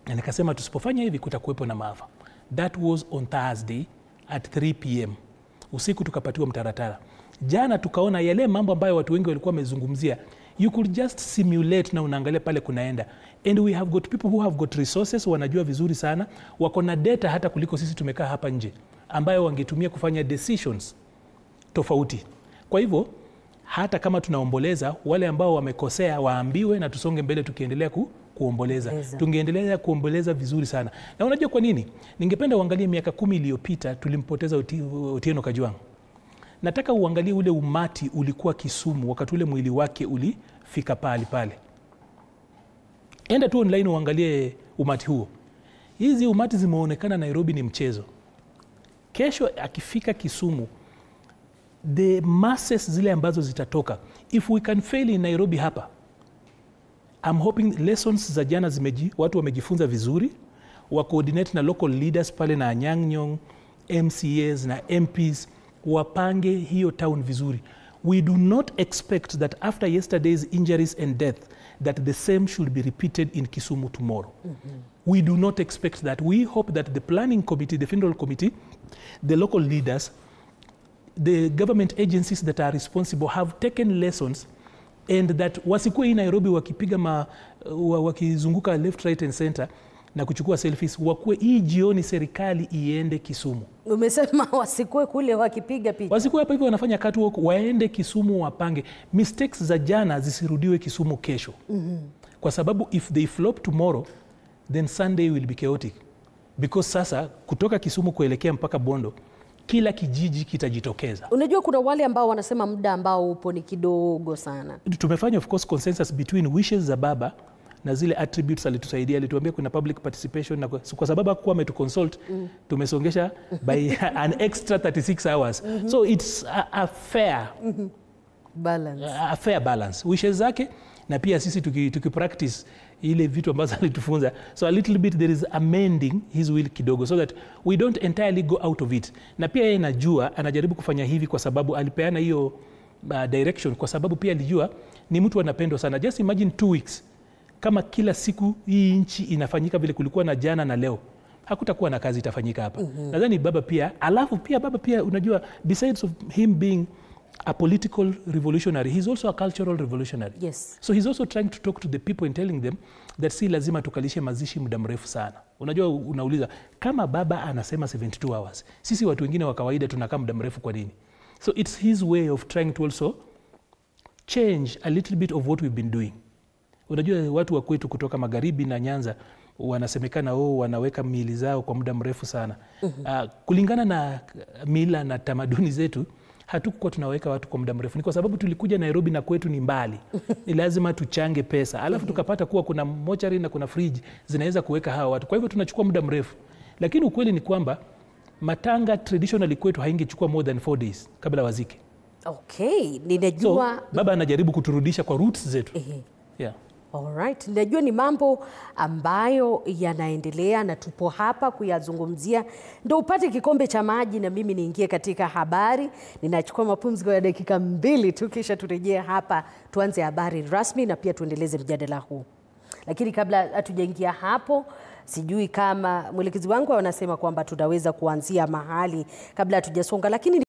Na nikasema tusipofanya hivi kutakuwepo na maafa. That was on Thursday at 3 p.m. Usiku tukapatiwa mtaratara. Jana tukaona yale mambo ambayo watu wengi walikuwa wamezungumzia. You could just simulate na unaangalia pale kunaenda. And we have got people who have got resources, wanajua vizuri sana, wako na data hata kuliko sisi tumekaa hapa nje, ambayo wangetumia kufanya decisions tofauti. Kwa hivyo hata kama tunaomboleza, wale ambao wamekosea waambiwe na tusonge mbele tukiendelea kuomboleza. Tungeendelea kuomboleza vizuri sana. Na unajua kwa nini? Ningependa uangalie miaka 10 iliyopita tulimpoteza Otieno Kajwang'. Nataka uangalie ule umati ulikuwa Kisumu wakati ule mwili wake ulifika pale. Enda tu online uangalie umati huo. Hizi umati zimeonekana Nairobi ni mchezo. Kesho akifika Kisumu, the masses zile ambazo zitatoka, if we can fail in Nairobi hapa, I'm hoping lessons za jana watu wamejifunza vizuri, wa coordinate na local leaders pale na Anyang' Nyong'o, MCAs na MPs, wapange hiyo town vizuri. We do not expect that after yesterday's injuries and death that the same should be repeated in Kisumu tomorrow. We do not expect that. We hope that the planning committee, the funeral committee, the local leaders, the government agencies that are responsible have taken lessons, and that wasikuwe hii Nairobi wakipiga wakizunguka left, right and center na kuchukua selfies, wakuwe hii jioni serikali iende Kisumu. Umesema wasikuwe kule wakipiga picha. Wasikuwe hapa hivi wanafanya catwalk, waende Kisumu wapange. Mistakes za jana zisirudiwe Kisumu kesho. Kwa sababu if they flop tomorrow, then Sunday will be chaotic. Because sasa kutoka Kisumu kuelekea mpaka Bondo, kila kijiji kitajitokeza. Unajua kuna wale ambao wanasema muda ambao upo ni kidogo sana. Tumefanya of course consensus between wishes za baba na zile attributes alitusaidia. Alituambia kuna public participation na kwa sababu hakuwa ametuconsult, tumesongesha by an extra 36 hours. So it's a fair balance. A fair balance. Wishes zake na pia sisi tukipractice ile vitu ambazo alitufunza. So a little bit there is amending his will kidogo so that we don't entirely go out of it. Na pia yeye najua anajaribu kufanya hivi kwa sababu alipeana hiyo direction kwa sababu pia alijua ni mtu anapendwa sana. Just imagine 2 weeks kama kila siku hii nchi inafanyika vile kulikuwa na jana na leo, hakutakuwa na kazi itafanyika hapa. Nadhani baba pia, alafu pia baba pia unajua, besides of him being a political revolutionary, he's also a cultural revolutionary. Yes. So he's also trying to talk to the people and telling them that si lazima tukalishe mazishi muda mrefu sana. Unajua unauliza, kama baba anasema 72 hours, sisi watu wengine wa kawaida tunakaa muda mrefu kwa nini? So it's his way of trying to also change a little bit of what we've been doing. Unajua watu wa kwetu kutoka magharibi na Nyanza wanasemekana wanaweka miili zao kwa muda mrefu sana. Kulingana na mila na tamaduni zetu, hatukuwa tunaweka watu kwa muda mrefu. Ni kwa sababu tulikuja Nairobi na kwetu ni mbali. Ni lazima tuchange pesa. Alafu tukapata kuwa kuna mochari na kuna fridge zinaweza kuweka hawa watu. Kwa hivyo tunachukua muda mrefu. Lakini ukweli ni kwamba matanga traditionally kwetu haingechukua more than 4 days kabla wazike. Okay, ninajua So, baba anajaribu kuturudisha kwa roots zetu. Yeah. Alright, ninajua ni mambo ambayo yanaendelea na tupo hapa kuyazungumzia. Ndio upate kikombe cha maji na mimi niingie katika habari. Ninachukua mapumziko ya dakika 2 tu, kisha turejee hapa tuanze habari rasmi na pia tuendeleze mjadala huu. Lakini kabla hatujaingia hapo, sijui kama mwelekezi wangu anasema kwamba tutaweza kuanzia mahali kabla hatujasonga, lakini